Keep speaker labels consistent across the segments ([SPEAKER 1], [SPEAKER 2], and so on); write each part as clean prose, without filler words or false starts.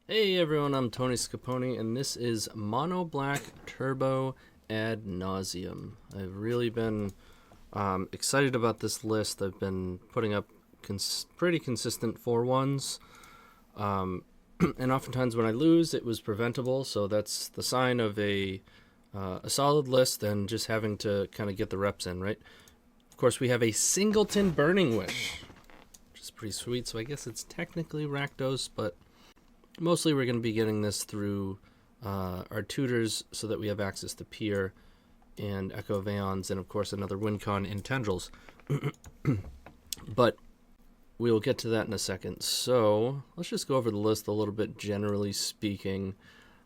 [SPEAKER 1] Hey everyone, I'm TonyScapone, and this is Mono Black Turbo Ad Nauseam. I've really been excited about this list. I've been putting up pretty consistent 4-1s, and oftentimes when I lose, it was preventable, so that's the sign of a solid list and just having to kind of get the reps in, right? Of course, we have a Singleton Burning Wish, which is pretty sweet, so I guess it's technically Rakdos, but mostly we're going to be getting this through our tutors so that we have access to Pier and Echo Vaons and, of course, another WinCon in Tendrils. But we will get to that in a second. So let's just go over the list a little bit, generally speaking.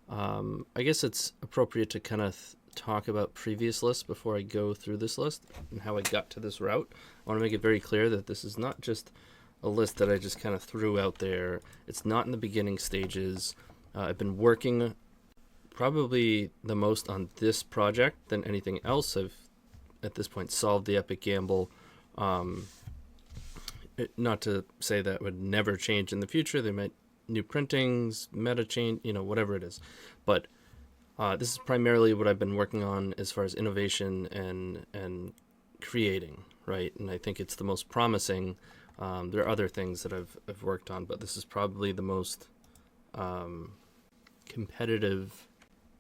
[SPEAKER 1] I guess it's appropriate to kind of talk about previous lists before I go through this list and how I got to this route. I want to make it very clear that this is not just a list that I just kind of threw out there. It's not in the beginning stages. I've been working probably the most on this project than anything else. I've, at this point, solved the Epic Gamble. Not to say that would never change in the future. They might new printings, meta change, whatever it is. But this is primarily what I've been working on as far as innovation and creating, right? And I think it's the most promising. There are other things that I've worked on, but this is probably the most competitive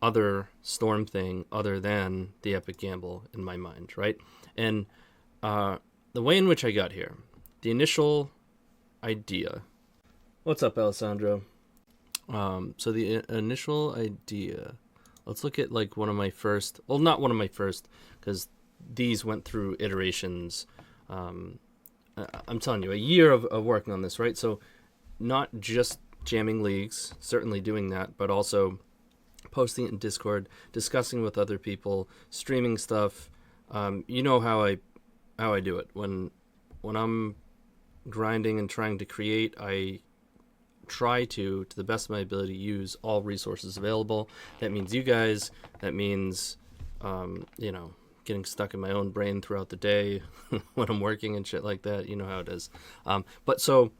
[SPEAKER 1] other Storm thing other than the Epic Gamble in my mind, right? And the way in which I got here, the initial idea. What's up, Alessandro? So the initial idea, let's look at like one of my first, well, not one of my first, because these went through iterations. I'm telling you, a year of working on this, right? So not just jamming leagues, certainly doing that, but also posting it in Discord, discussing with other people, streaming stuff. You know how I do it. When I'm grinding and trying to create, I try to the best of my ability, use all resources available. That means you guys. That means, getting stuck in my own brain throughout the day when I'm working and shit like that. You know how it is. But so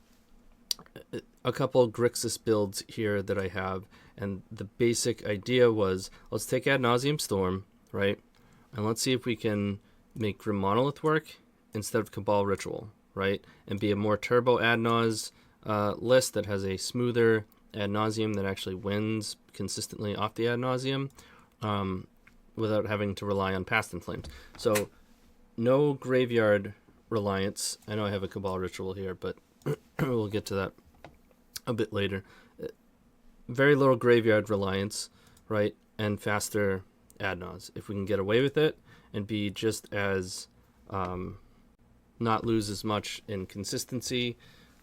[SPEAKER 1] a couple Grixis builds here that I have, and the basic idea was, let's take Ad Nauseam Storm, right? And let's see if we can make Grim Monolith work instead of Cabal Ritual, right? And be a more turbo Ad Naus list that has a smoother Ad Nauseam that actually wins consistently off the Ad Nauseam. Without having to rely on Past in Flames. So no graveyard reliance. I know I have a Cabal Ritual here, but we'll get to that a bit later. Very little graveyard reliance, right? And faster Ad Naus. If we can get away with it and be just as not lose as much in consistency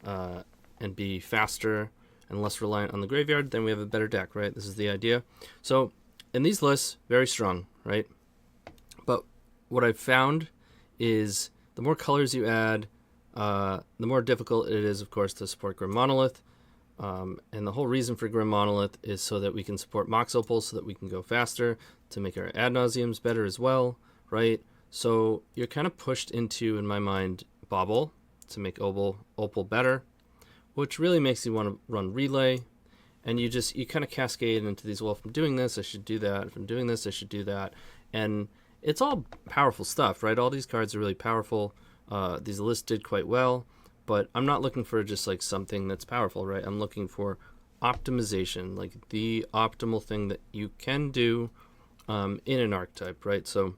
[SPEAKER 1] and be faster and less reliant on the graveyard, then we have a better deck, right? This is the idea. So in these lists, very strong, right? But what I've found is the more colors you add, the more difficult it is, of course, to support Grim Monolith. And the whole reason for Grim Monolith is so that we can support Mox Opal, so that we can go faster, to make our Ad Nauseams better as well, right? So you're kind of pushed into, in my mind, Bobble to make Opal better, which really makes you want to run Relay. And you kind of cascade into these, well, if I'm doing this, I should do that. If I'm doing this, I should do that. And it's all powerful stuff, right? All these cards are really powerful. These lists did quite well. But I'm not looking for just like something that's powerful, right? I'm looking for optimization, like the optimal thing that you can do in an archetype, right? So,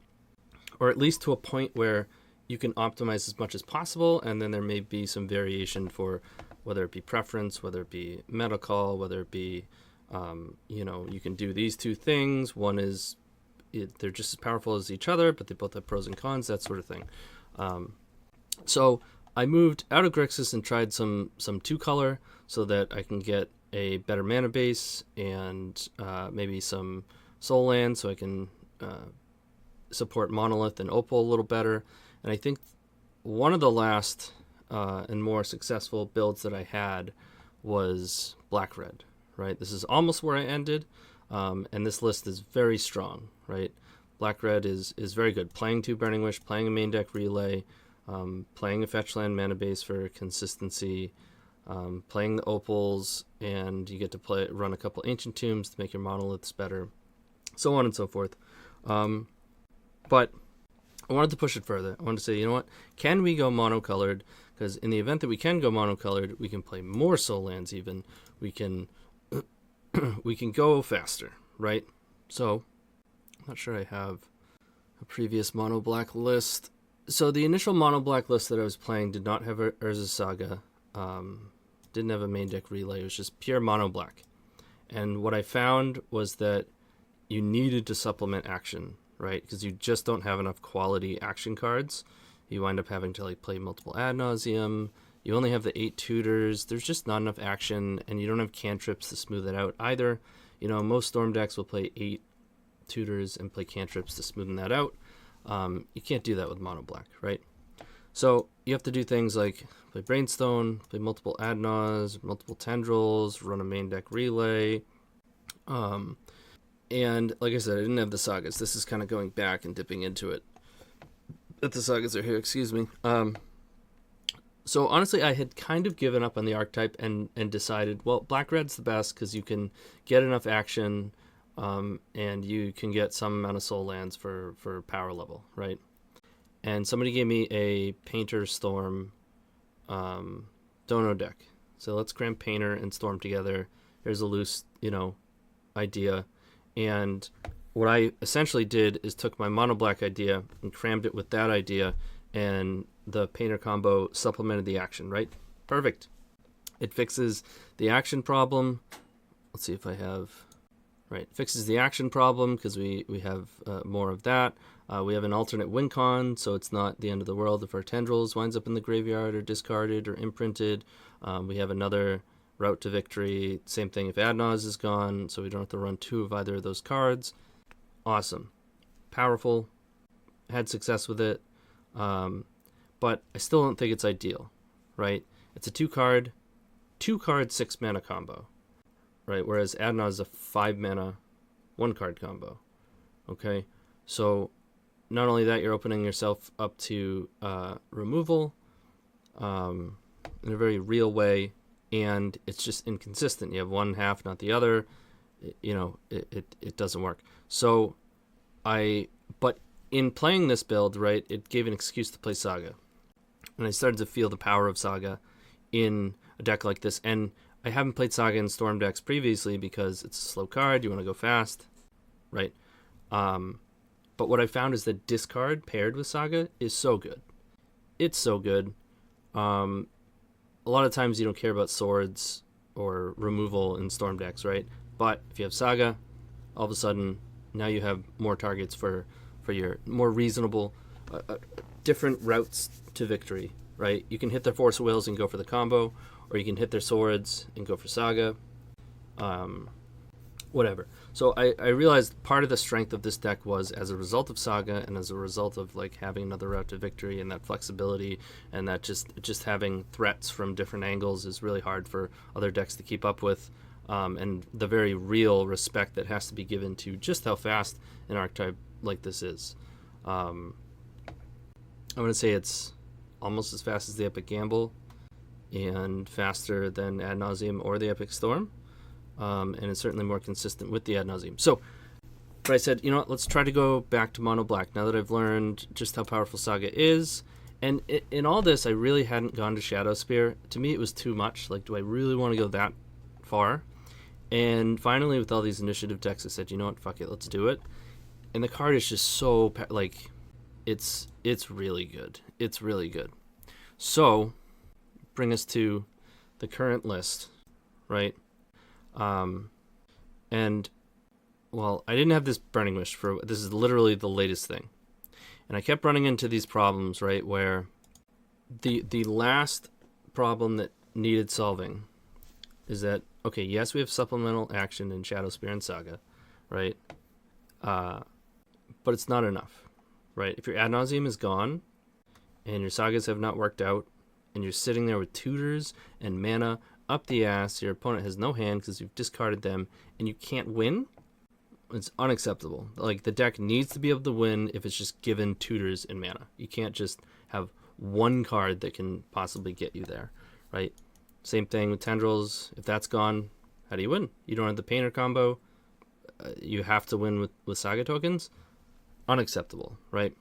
[SPEAKER 1] or at least to a point where you can optimize as much as possible, and then there may be some variation for whether it be preference, whether it be meta call, whether it be, you can do these two things. One is, they're just as powerful as each other, but they both have pros and cons, that sort of thing. So I moved out of Grixis and tried some 2-color so that I can get a better mana base and maybe some soul land so I can support Monolith and Opal a little better. And I think one of the last and more successful builds that I had was Black-Red, right? This is almost where I ended, and this list is very strong, right? Black-Red is very good. Playing 2 Burning Wish, playing a main deck Relay, playing a fetch land mana base for consistency, playing the opals, and you get to run a couple ancient tombs to make your monoliths better, so on and so forth. But I wanted to push it further. I wanted to say, you know what? Can we go monocolored? Because in the event that we can go monocolored, we can play more soul lands even. We can we can go faster, right? So, I'm not sure I have a previous mono black list. So the initial mono black list that I was playing did not have Urza Saga. Didn't have a main deck relay. It was just pure mono black. And what I found was that you needed to supplement action, right? Because you just don't have enough quality action cards. You wind up having to like play multiple Ad Nauseam. You only have the 8 tutors. There's just not enough action, and you don't have cantrips to smooth it out either. You know, most Storm decks will play 8 tutors and play cantrips to smoothen that out. You can't do that with mono black, right? So you have to do things like play Brainstone, play multiple Ad Naus, multiple Tendrils, run a main deck relay. And like I said, I didn't have the Sagas. This is kind of going back and dipping into it. But the Sagas are here, excuse me. So honestly, I had kind of given up on the archetype and decided, well, Black-Red's the best because you can get enough action, and you can get some amount of soul lands for power level, right? And somebody gave me a Painter Storm Dono deck. So let's cram Painter and Storm together. Here's a loose, idea. And what I essentially did is took my mono black idea and crammed it with that idea, and the Painter combo supplemented the action, right? Perfect. It fixes the action problem. Let's see if I have... Right, fixes the action problem because we have more of that. We have an alternate win con, so it's not the end of the world if our Tendrils winds up in the graveyard or discarded or imprinted. We have another route to victory. Same thing if Ad Naus is gone, so we don't have to run 2 of either of those cards. Awesome. Powerful. Had success with it. But I still don't think it's ideal, right? It's a 2-card, 6 mana combo, right? Whereas Ad Naus is a 5 mana, 1-card combo. Okay? So not only that, you're opening yourself up to removal in a very real way, and it's just inconsistent. You have one half, not the other. It doesn't work. So but in playing this build, right, it gave an excuse to play Saga. And I started to feel the power of Saga in a deck like this. And I haven't played Saga in Storm decks previously because it's a slow card. You want to go fast, right? But what I found is that discard paired with Saga is so good. It's so good. A lot of times you don't care about swords or removal in Storm decks, right? But if you have Saga, all of a sudden now you have more targets for your more reasonable, different routes to victory, right? You can hit their Force of Wills and go for the combo, or you can hit their swords and go for Saga, whatever. So I realized part of the strength of this deck was as a result of Saga and as a result of like having another route to victory and that flexibility and that just having threats from different angles is really hard for other decks to keep up with, and the very real respect that has to be given to just how fast an archetype like this is. I'm going to say it's almost as fast as the Epic Gamble and faster than Ad Nauseam or the Epic Storm. And it's certainly more consistent with the Ad Nauseam. So, but I said, let's try to go back to mono black now that I've learned just how powerful Saga is. And in all this, I really hadn't gone to Shadowspear. To me, it was too much. Like, do I really want to go that far? And finally, with all these initiative decks, I said, you know what, fuck it, let's do it. And the card is just so, it's really good. It's really good. So, bring us to the current list, right? And, well, I didn't have this Burning Wish this is literally the latest thing. And I kept running into these problems, right, where the last problem that needed solving is that, okay, yes, we have supplemental action in Shadowspear and Saga, right? But it's not enough, right? If your Ad Nauseam is gone and your Sagas have not worked out and you're sitting there with tutors and mana up the ass, your opponent has no hand because you've discarded them, and you can't win, it's unacceptable. Like, the deck needs to be able to win if it's just given tutors and mana. You can't just have one card that can possibly get you there, right? Same thing with Tendrils. If that's gone, how do you win? You don't have the Painter combo. You have to win with Saga tokens. Unacceptable, right?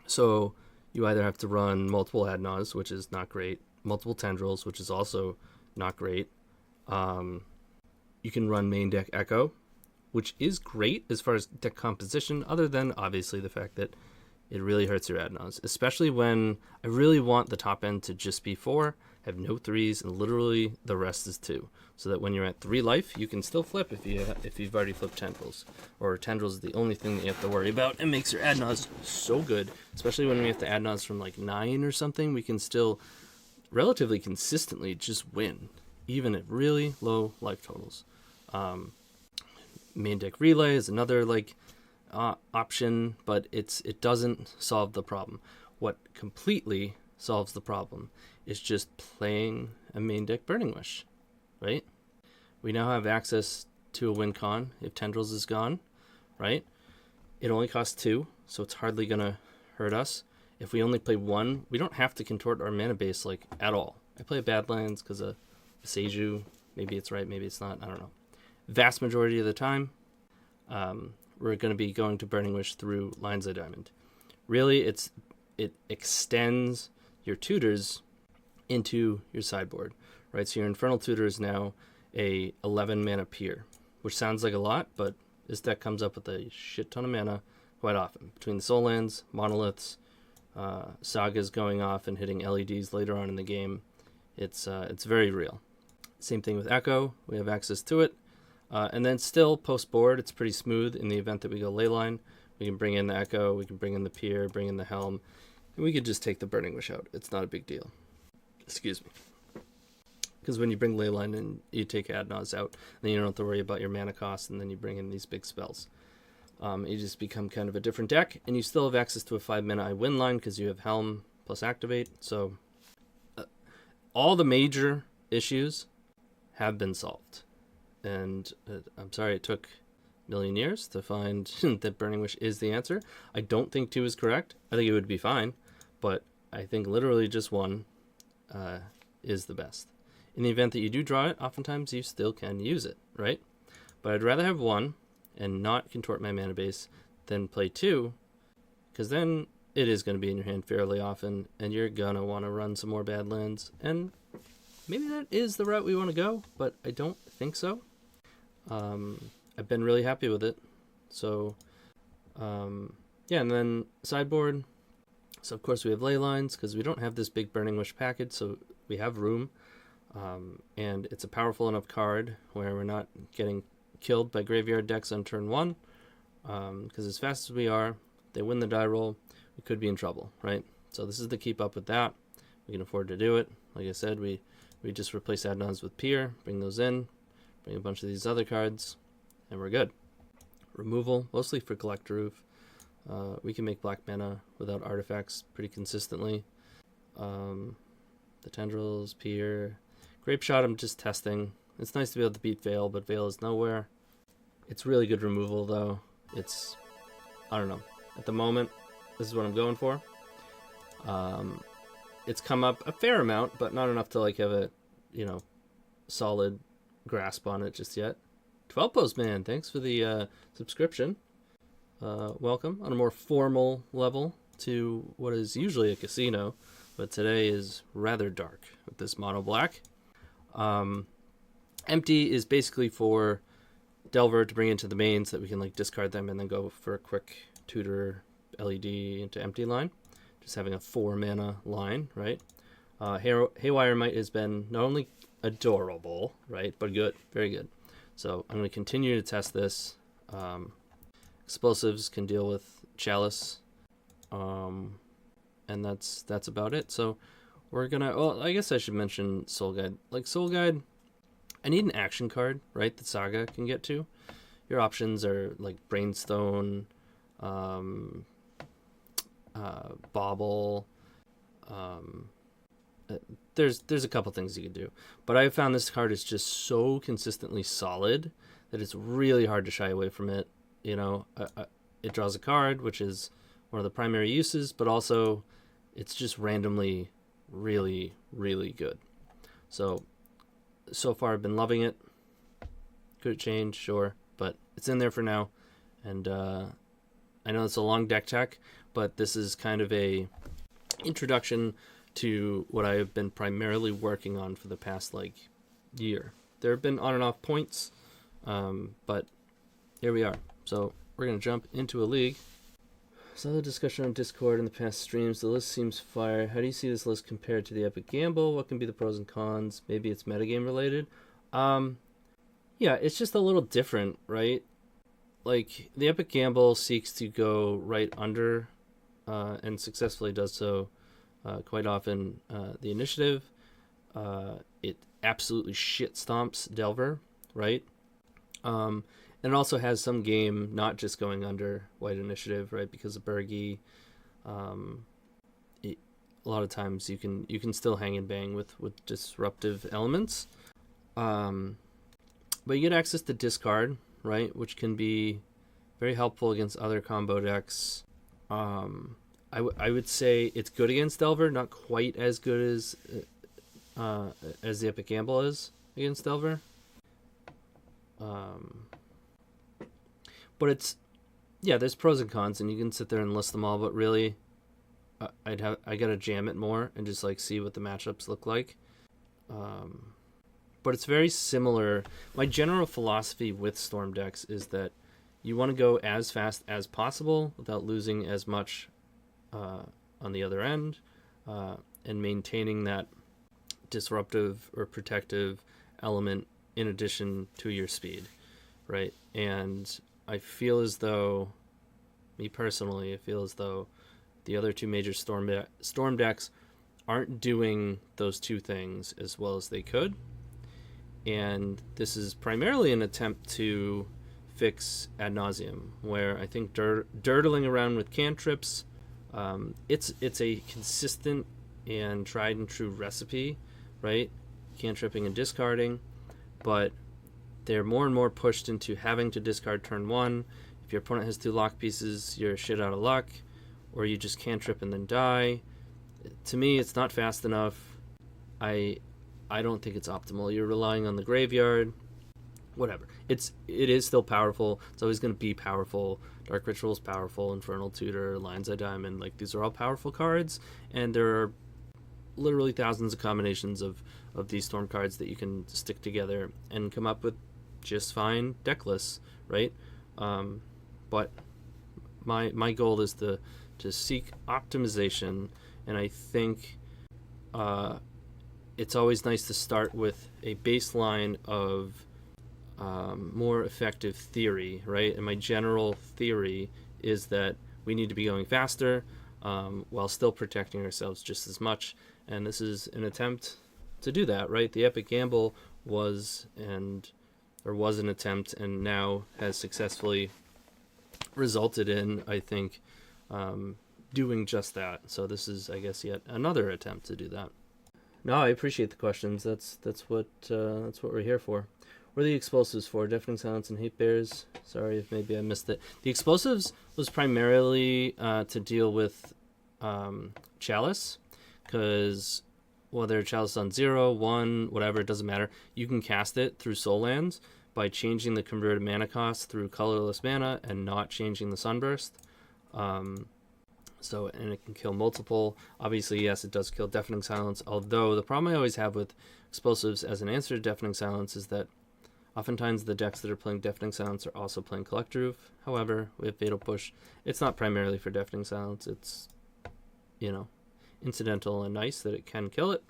[SPEAKER 1] So you either have to run multiple Ad Naus, which is not great, multiple Tendrils, which is also not great. You can run main deck Echo, which is great as far as deck composition, other than obviously the fact that it really hurts your Ad Naus, especially when I really want the top end to just be 4, have no 3s, and literally the rest is 2. So that when you're at 3 life, you can still flip if you've already flipped Tendrils. Or Tendrils is the only thing that you have to worry about. It makes your Ad Naus so good, especially when we have to Ad Naus from like 9 or something. We can still relatively consistently just win, even at really low life totals. Main deck Relay is another like option, but it doesn't solve the problem. What completely solves the problem is just playing a main deck Burning Wish, right? We now have access to a win con if Tendrils is gone, right? It only costs 2, so it's hardly gonna hurt us. If we only play 1, we don't have to contort our mana base like at all. I play Badlands because of Seiju. Maybe it's right, maybe it's not. I don't know. Vast majority of the time, we're going to be going to Burning Wish through Lines of Diamond. Really, it extends your tutors into your sideboard, right? So your Infernal Tutor is now a 11 mana Pier, which sounds like a lot, but this deck comes up with a shit ton of mana quite often. Between the Soul Lands, Monoliths, Sagas going off and hitting LEDs later on in the game, it's very real. Same thing with Echo. We have access to it. And then still, post-board, it's pretty smooth in the event that we go Leyline. We can bring in the Echo, we can bring in the Pier, bring in the Helm, and we could just take the Burning Wish out. It's not a big deal. Excuse me. Because when you bring Leyline and you take Ad Naus out, then you don't have to worry about your mana cost, and then you bring in these big spells. You just become kind of a different deck, and you still have access to a 5-mana I win line because you have Helm plus Activate. So all the major issues have been solved. And I'm sorry it took a million years to find that Burning Wish is the answer. I don't think 2 is correct. I think it would be fine, but I think literally just 1 is the best. In the event that you do draw it, oftentimes you still can use it, right? But I'd rather have 1 and not contort my mana base than play 2, because then it is going to be in your hand fairly often, and you're going to want to run some more Badlands, and maybe that is the route we want to go, but I don't think so. I've been really happy with it. So, yeah, and then sideboard. So, of course, we have ley lines because we don't have this big Burning Wish package, so we have room. And it's a powerful enough card where we're not getting killed by graveyard decks on turn 1. Because as fast as we are, they win the die roll, we could be in trouble, right? So this is to keep up with that. We can afford to do it. Like I said, we just replace Ad Naus with Pier, bring those in, bring a bunch of these other cards, and we're good. Removal, mostly for Collector Roof. We can make black mana without artifacts pretty consistently. The Tendrils, Pier. Grape Shot, I'm just testing. It's nice to be able to beat Veil, but Veil is nowhere. It's really good removal, though. It's, I don't know. At the moment, this is what I'm going for. It's come up a fair amount, but not enough to like have a, solid grasp on it just yet. 12 Postman, thanks for the subscription. Welcome on a more formal level to what is usually a casino, but today is rather dark with this mono black. Empty is basically for Delver to bring into the main so that we can like discard them and then go for a quick tutor LED into empty line. Just having a 4 mana line, right? Haywire Might has been not only adorable, right, but good, very good. So I'm going to continue to test this. Explosives can deal with Chalice, and that's about it. So we're gonna. Well, I guess I should mention Soul Guide. Like Soul Guide, I need an action card, right? That Saga can get to. Your options are like Brainstone, Bauble. There's a couple things you can do, but I found this card is just so consistently solid that it's really hard to shy away from it. It draws a card, which is one of the primary uses, but also it's just randomly really, really good. So so far I've been loving it. Could it change? Sure, but it's in there for now. And I know it's a long deck tech, but this is kind of a introduction to what I have been primarily working on for the past like year. There have been on and off points, but here we are. So we're gonna jump into a league. Saw the discussion on Discord in the past streams. The list seems fire. How do you see this list compared to the Epic Gamble? What can be the pros and cons? Maybe it's metagame related. Yeah, it's just a little different, right? Like, the Epic Gamble seeks to go right under, and successfully does so quite often, the initiative. It absolutely shit stomps Delver, right? And it also has some game not just going under white initiative, right? Because of Bergie, a lot of times you can still hang and bang with disruptive elements. But you get access to discard, right? Which can be very helpful against other combo decks. I would say it's good against Delver, not quite as good as the Epic Gamble is against Delver. But it's, yeah, there's pros and cons, and you can sit there and list them all. But really, I gotta jam it more and just like see what the matchups look like. But it's very similar. My general philosophy with Storm decks is that you want to go as fast as possible without losing as much on the other end, and maintaining that disruptive or protective element in addition to your speed, right? And I feel as though, me personally, I feel as though the other two major Storm decks aren't doing those two things as well as they could. And this is primarily an attempt to fix Ad Nauseam, where I think dirtling around with cantrips, it's a consistent and tried and true recipe, right? Cantripping and discarding, but they're more and more pushed into having to discard turn one. If your opponent has 2 lock pieces, you're shit out of luck, or you just cantrip and then die. To me, it's not fast enough. I don't think it's optimal. You're relying on the graveyard. Whatever. It is still powerful. It's always going to be powerful. Dark Ritual's powerful. Infernal Tutor, Lion's Eye Diamond. Like, these are all powerful cards, and there are literally thousands of combinations of these Storm cards that you can stick together and come up with just fine deck lists, right? But my goal is to seek optimization, and I think it's always nice to start with a baseline of more effective theory, right? And my general theory is that we need to be going faster while still protecting ourselves just as much. And this is an attempt to do that, right? The Epic Gamble was an attempt, and now has successfully resulted in, I think, doing just that. So this is, I guess, yet another attempt to do that. No, I appreciate the questions. That's what we're here for. What are the explosives for? Deafening Silence and Hate Bears. Sorry if maybe I missed it. The explosives was primarily to deal with Chalice, because whether Chalice on 0, 1, whatever, it doesn't matter. You can cast it through Soul Lands by changing the converted mana cost through colorless mana and not changing the Sunburst. So, and it can kill multiple. Obviously, yes, it does kill Deafening Silence, although the problem I always have with explosives as an answer to Deafening Silence is that oftentimes the decks that are playing Deafening Silence are also playing Collect Roof. However, with Fatal Push, it's not primarily for Deafening Silence. It's, incidental and nice that it can kill it.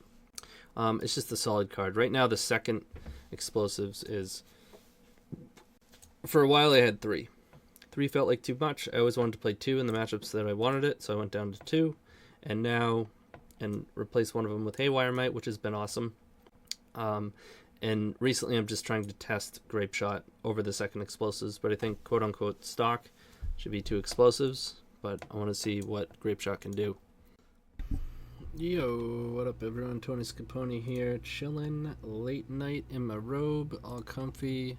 [SPEAKER 1] It's just a solid card. Right now, the second explosives is... For a while, I had 3. 3 felt like too much. I always wanted to play 2 in the matchups that I wanted it, so I went down to 2. And replaced one of them with Haywire Might, which has been awesome. And recently I'm just trying to test Grape Shot over the second explosives, but I think quote-unquote stock should be 2 explosives, but I want to see what Grape Shot can do. Yo, what up everyone? TonyScapone here, chilling late night in my robe, all comfy.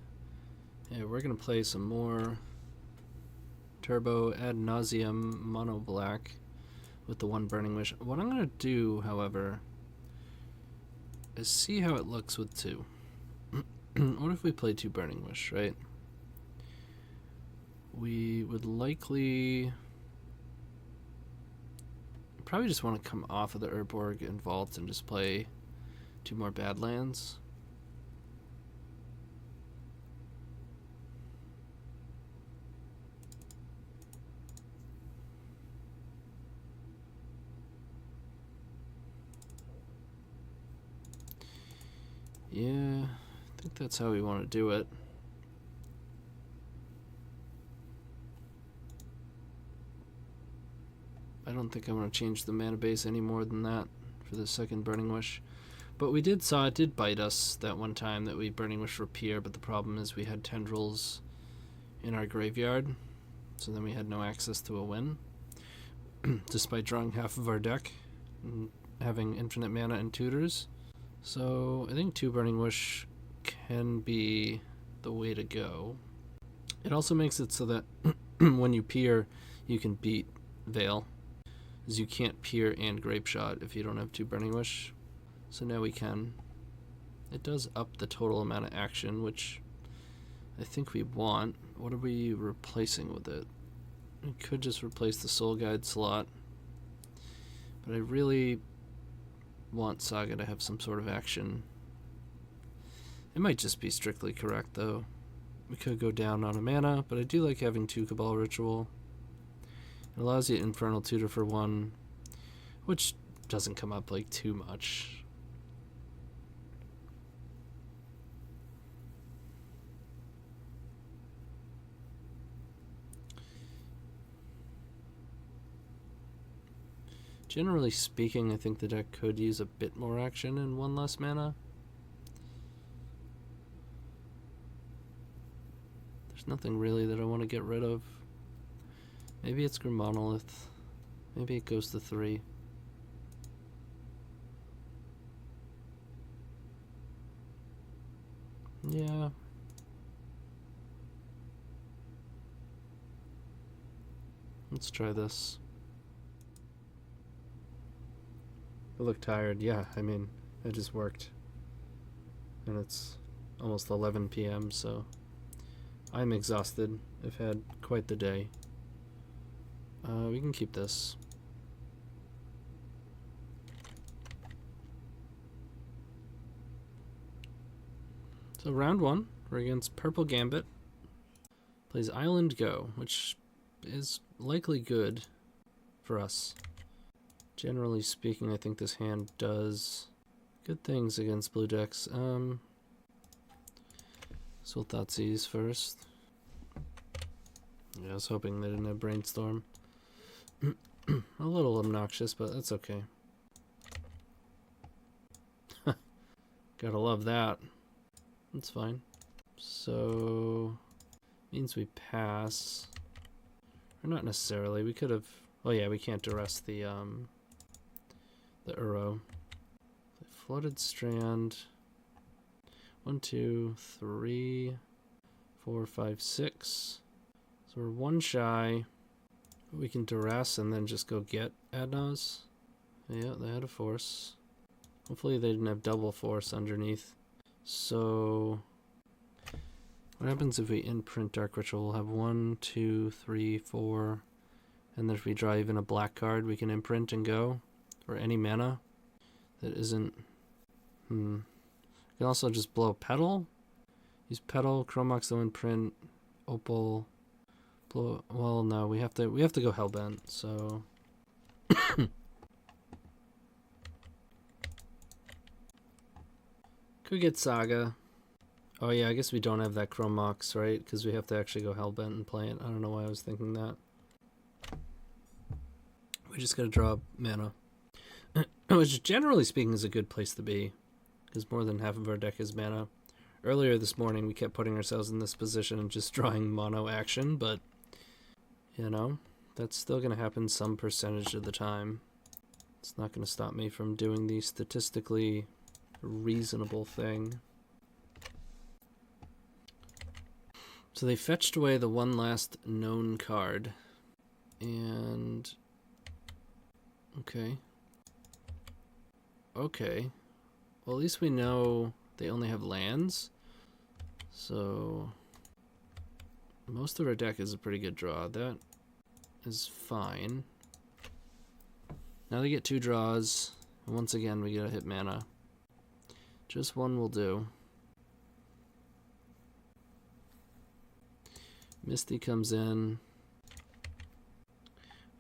[SPEAKER 1] Hey, we're going to play some more Turbo Ad Nauseam Mono Black with the 1 Burning Wish. What I'm going to do, however, is see how it looks with 2. What if we play 2 Burning Wish, right? We would likely probably just want to come off of the Urborg and Vault and just play 2 more Badlands. Yeah, I think that's how we want to do it. I don't think I want to change the mana base any more than that for the second Burning Wish. But we saw it did bite us that one time that we Burning Wish for Pier, but the problem is we had tendrils in our graveyard, so then we had no access to a win, despite drawing half of our deck and having infinite mana and tutors. So I think 2 Burning Wish can be the way to go. It also makes it so that when you Pier, you can beat Veil, because you can't Pier and Grape Shot if you don't have 2 Burning Wish. So now we can. It does up the total amount of action, which I think we want. What are we replacing with it? We could just replace the Soul Guide slot, but I really want Saga to have some sort of action. It might just be strictly correct, though. We could go down on a mana, but I do like having 2 Cabal Ritual. It allows you Infernal Tutor for 1, which doesn't come up like too much. Generally speaking, I think the deck could use a bit more action and 1 less mana. There's nothing really that I want to get rid of. Maybe it's Grim Monolith. Maybe it goes to 3. Yeah. Let's try this. I look tired. Yeah, I mean, I just worked. And it's almost 11 p.m., so I'm exhausted. I've had quite the day. We can keep this. So round 1, we're against Purple Gambit. Plays Island Go, which is likely good for us. Generally speaking, I think this hand does good things against blue decks. So Thoughtseize first. Yeah, I was hoping they didn't have Brainstorm. A little obnoxious, but that's okay. Gotta love that. That's fine. So means we pass. Or not necessarily. We could have. Oh yeah, we can't duress the Uro. Flooded Strand. 1, 2, 3, 4, 5, 6. So we're 1 shy. We can duress and then just go get Ad Nauseam. Yeah, they had a force. Hopefully they didn't have double force underneath. So what happens if we imprint Dark Ritual? We'll have 1, 2, 3, 4. And then if we draw even a black card, we can imprint and go. Or any mana that isn't... You can also just blow Petal. Use Petal, Chromox, the imprint, Opal... Well, no, we have to go Hellbent, so could get Saga. Oh yeah, I guess we don't have that Chromox, right? Because we have to actually go Hellbent and play it. I don't know why I was thinking that. We just gotta draw mana, which generally speaking is a good place to be, because more than half of our deck is mana. Earlier this morning, we kept putting ourselves in this position and just drawing mono action, but you know, that's still going to happen some percentage of the time. It's not going to stop me from doing the statistically reasonable thing. So they fetched away the 1 last known card. And... Okay. Okay. Well, at least we know they only have lands. So most of our deck is a pretty good draw. That is fine. Now they get 2 draws. And once again, we get a hit mana. Just one will do. Misty comes in.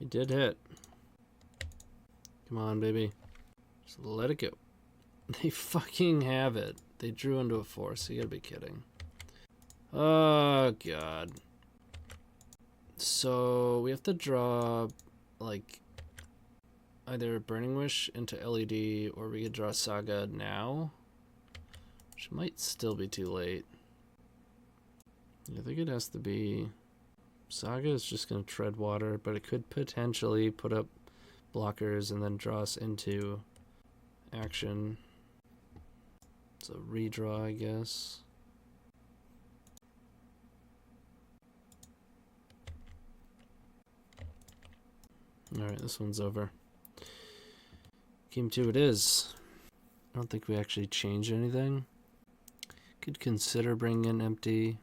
[SPEAKER 1] We did hit. Come on, baby. Just let it go. They fucking have it. They drew into a force. You gotta be kidding. Oh, God. So, we have to draw, like, either Burning Wish into LED, or we could draw Saga now. Which might still be too late. I think it has to be... Saga is just going to tread water, but it could potentially put up blockers and then draw us into action. It's a redraw, I guess. Alright, this one's over. Game 2 it is. I don't think we actually changed anything. Could consider bringing in empty.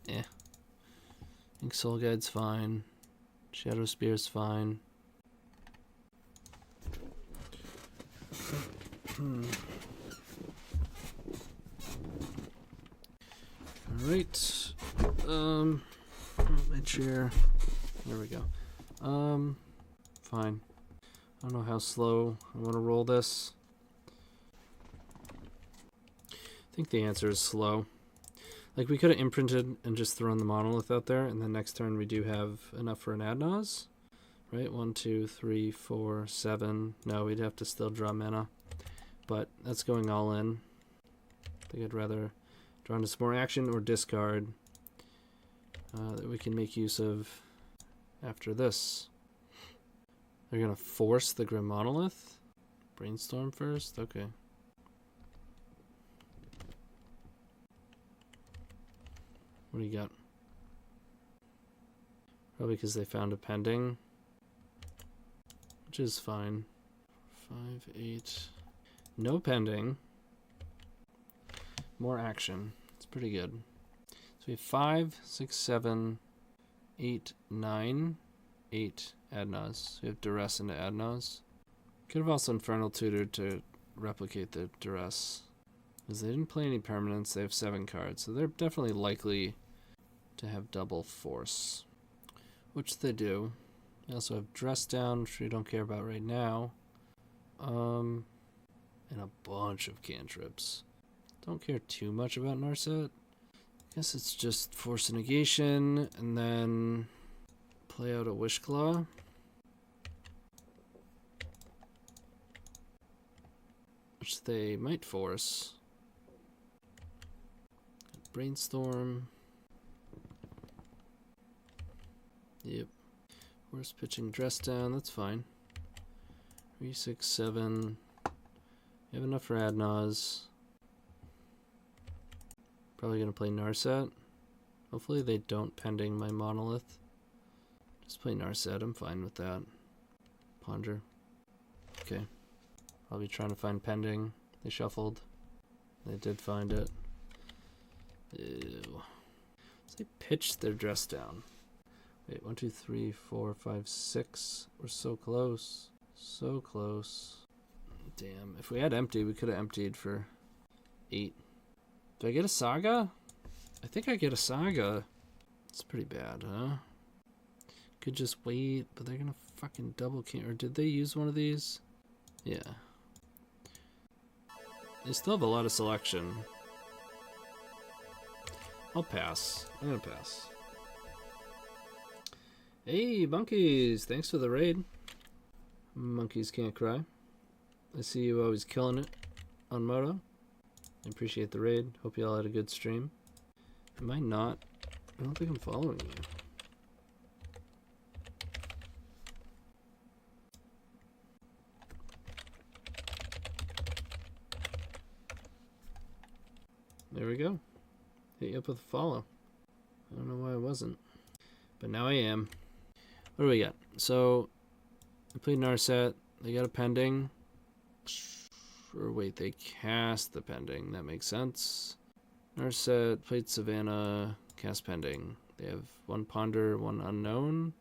[SPEAKER 1] Eh. I think Soul Guide's fine. Shadowspear's fine. Alright. My chair. There we go. Fine. I don't know how slow I want to roll this. I think the answer is slow. Like, we could have imprinted and just thrown the monolith out there, and then next turn we do have enough for an Ad Nauseam. Right? 1, 2, 3, 4, 7. No, we'd have to still draw mana. But that's going all in. I think I'd rather draw into some more action or discard that we can make use of after this. They're going to force the Grim Monolith? Brainstorm first? Okay. What do you got? Probably because they found a pending. Which is fine. 5, 8. No pending. More action. It's pretty good. So we have 5, 6, 7, 8, 9, 8 Ad Nauseam. So we have Duress into Ad Nauseam. Could have also Infernal Tutored to replicate the Duress. Because they didn't play any permanents, they have 7 cards. So they're definitely likely to have double force. Which they do. They also have Dress Down, which we don't care about right now. And a bunch of cantrips. Don't care too much about Narset. Guess it's just Force Negation, and then play out a Wishclaw. Which they might force. Brainstorm. Yep. Force pitching Dress Down, that's fine. 3, 6, 7. You have enough for Ad Nauseam. Probably gonna play Narset. Hopefully they don't pending my monolith. Just play Narset, I'm fine with that. Ponder. Okay. I'll be trying to find pending. They shuffled. They did find it. Ew. So they pitched their Dress Down. Wait, 1, 2, 3, 4, 5, 6. We're so close. So close. Damn. If we had empty, we could have emptied for 8. Do I get a Saga? I think I get a Saga. It's pretty bad, huh? Could just wait, but they're gonna fucking double can. Or did they use one of these? Yeah. They still have a lot of selection. I'll pass. I'm gonna pass. Hey, monkeys! Thanks for the raid. Monkeys can't cry. I see you always killing it on Moto. I appreciate the raid. Hope you all had a good stream. Am I not? I don't think I'm following you. There we go. Hit you up with a follow. I don't know why I wasn't. But now I am. What do we got? So, I played Narset. They got a pending. Or wait, they cast the pending. That makes sense. Narset, Plate Savannah, Cast Pending. They have 1 Ponder, 1 Unknown.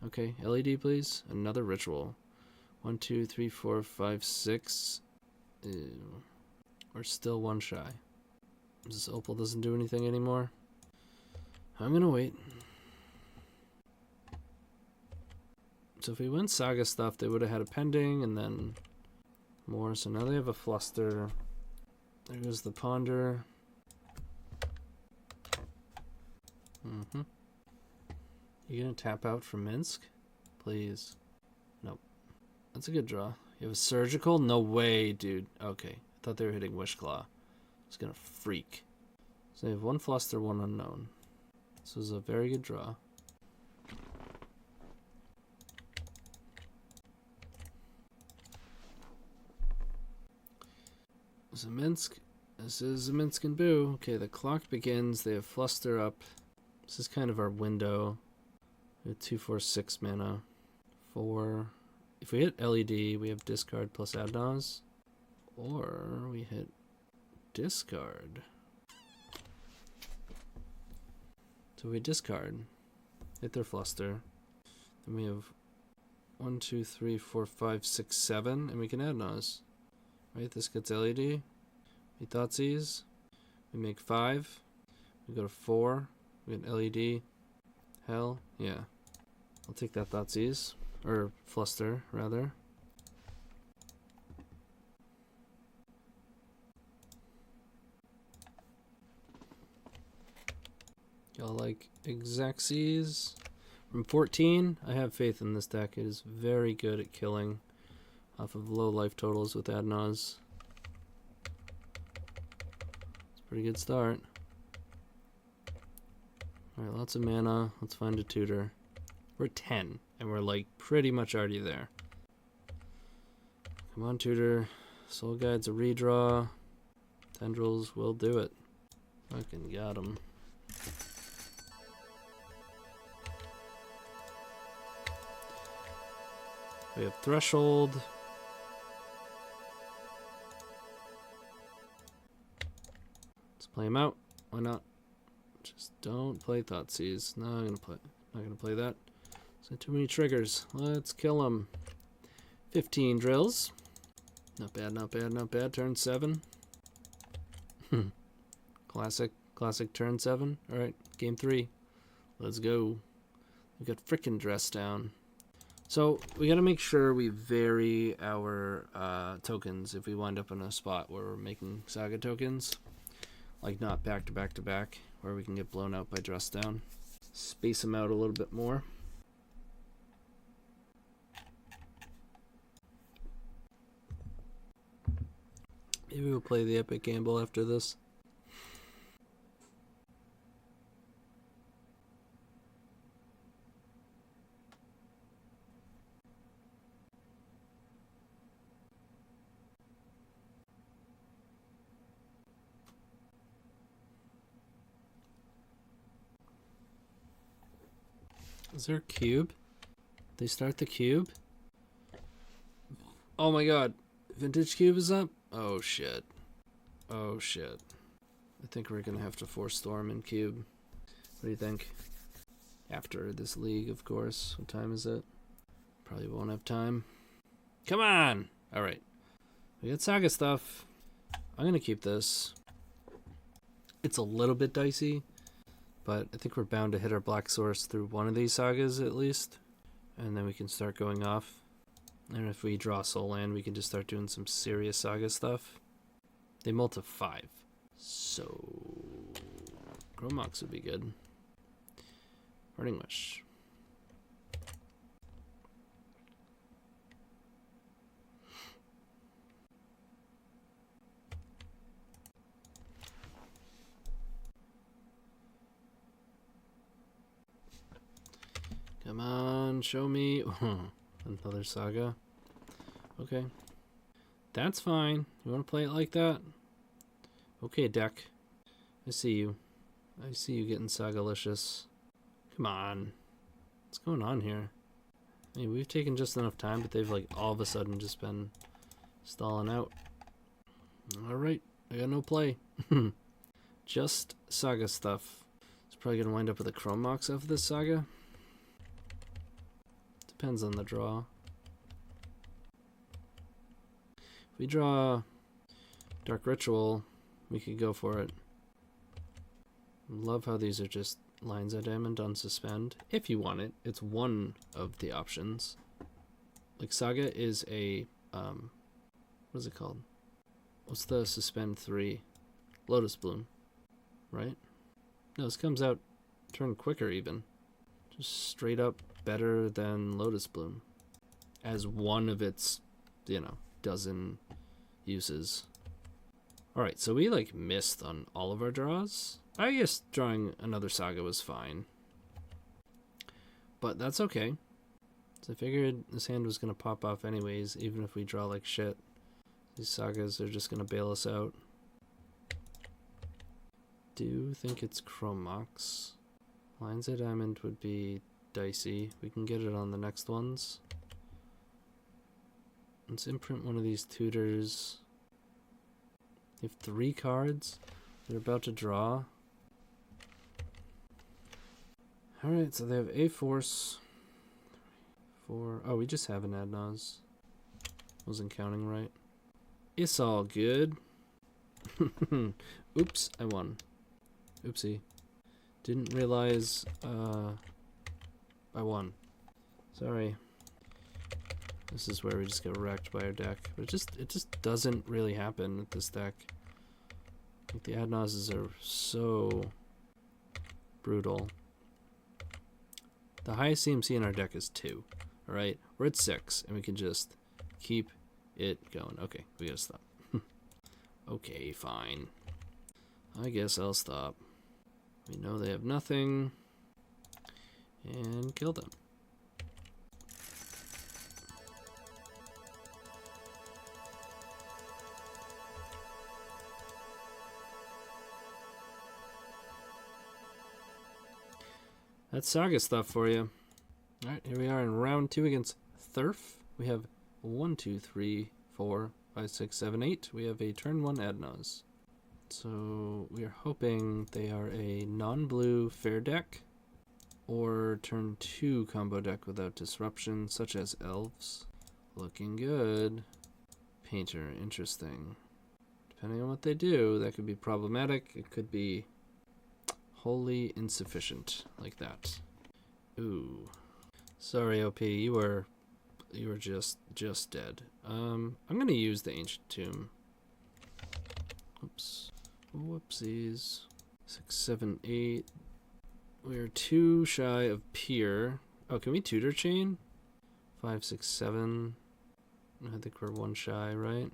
[SPEAKER 1] Okay, LED please. Another Ritual. 1, 2, 3, 4, 5, 6. Ew. We're still 1 shy. This Opal doesn't do anything anymore. I'm gonna wait. So if we went Saga stuff, they would have had a Pending and then more. So now they have a Fluster. There goes the Ponder. You gonna tap out from Minsc? Please. Nope. That's a good draw. You have a Surgical? No way, dude. Okay. I thought they were hitting Wishclaw. It's gonna freak. So they have 1 Fluster, 1 Unknown. This was a very good draw. This is a Minsc. This is a Minsc Boo. Okay, the clock begins. They have Fluster up. This is kind of our window. We have 2, 4, 6 mana. 4. If we hit LED, we have discard plus Ad Nauseam. Or we hit discard. So we discard. Hit their Fluster. Then we have 1, 2, 3, 4, 5, 6, 7. And we can Ad Nauseam. Right, this gets LED. We Thoughtseize. We make 5. We go to 4. We get LED. Hell, yeah. I'll take that Thoughtseize. Or Fluster, rather. Y'all like Exaxes? From 14, I have faith in this deck. It is very good at killing off of low life totals with Ad Nauseam. It's a pretty good start. Alright, lots of mana. Let's find a tutor. We're 10, and we're like pretty much already there. Come on, tutor. Soul Guide's a redraw. Tendrils will do it. Fucking got him. We have Threshold. Let's play him out. Why not? Just don't play Thoughtseize. No, I'm not gonna play that. So too many triggers. Let's kill him. 15 drills. Not bad, not bad, not bad. Turn 7. Classic turn 7. Alright, game 3. Let's go. We got frickin' Dress Down. So we gotta make sure we vary our tokens if we wind up in a spot where we're making Saga tokens. Like not back to back to back, where we can get blown out by Dress Down. Space them out a little bit more. Maybe we'll play the Epic Gamble after this. Is there a cube? They start the cube? Oh my god. Vintage cube is up? Oh shit. Oh shit. I think we're gonna have to force Storm in cube. What do you think? After this league, of course. What time is it? Probably won't have time. Come on! Alright. We got Saga stuff. I'm gonna keep this. It's a little bit dicey, but I think we're bound to hit our black source through one of these sagas at least. And then we can start going off. And if we draw Soul Land, we can just start doing some serious Saga stuff. They mull to 5. So Gromox would be good. Burning Wish. Come on, show me. Another Saga. Okay. That's fine. You want to play it like that? Okay, deck. I see you. I see you getting Sagalicious. Come on. What's going on here? I mean, we've taken just enough time, but they've like all of a sudden just been stalling out. Alright. I got no play. just Saga stuff. It's probably going to wind up with a Chrome Mox of this Saga. Depends on the draw. If we draw Dark Ritual, we could go for it. Love how these are just lines of diamond on suspend. If you want it, it's one of the options. Like Saga is a, what is it called? What's the suspend 3? Lotus Bloom, right? No, this comes out turn quicker even. Just straight up better than Lotus Bloom. As one of its, you know, dozen uses. Alright, so we like missed on all of our draws. I guess drawing another Saga was fine. But that's okay. So I figured this hand was going to pop off anyways, even if we draw like shit. These Sagas are just going to bail us out. Do think it's Chrome Mox. Lines of Diamond would be dicey. We can get it on the next ones. Let's imprint one of these tutors. They have 3 cards. They're about to draw. Alright, so they have a Force. 4. Oh, we just have an Ad Nauseam. Wasn't counting right. It's all good. Oops, I won. Oopsie. Didn't realize I won. Sorry. This is where we just get wrecked by our deck. But it just doesn't really happen with this deck. Like the Ad Nauseams are so brutal. The highest CMC in our deck is 2. Alright? We're at 6 and we can just keep it going. Okay, we gotta stop. Okay, fine. I guess I'll stop. We know they have nothing. And kill them. That's Saga stuff for you. Alright, here we are in round 2 against Thurf. We have 1, 2, 3, 4, 5, 6, 7, 8. We have a turn 1 Ad Nauseam. So we are hoping they are a non-blue fair deck or turn 2 combo deck without disruption, such as Elves. Looking good. Painter, interesting. Depending on what they do, that could be problematic. It could be wholly insufficient, like that. Ooh. Sorry, OP, you were just dead. I'm gonna use the Ancient Tomb. Oops. Whoopsies. 6, 7, 8. We're 2 shy of Pier. Oh, can we tutor chain? 5, 6, 7. I think we're 1 shy, right?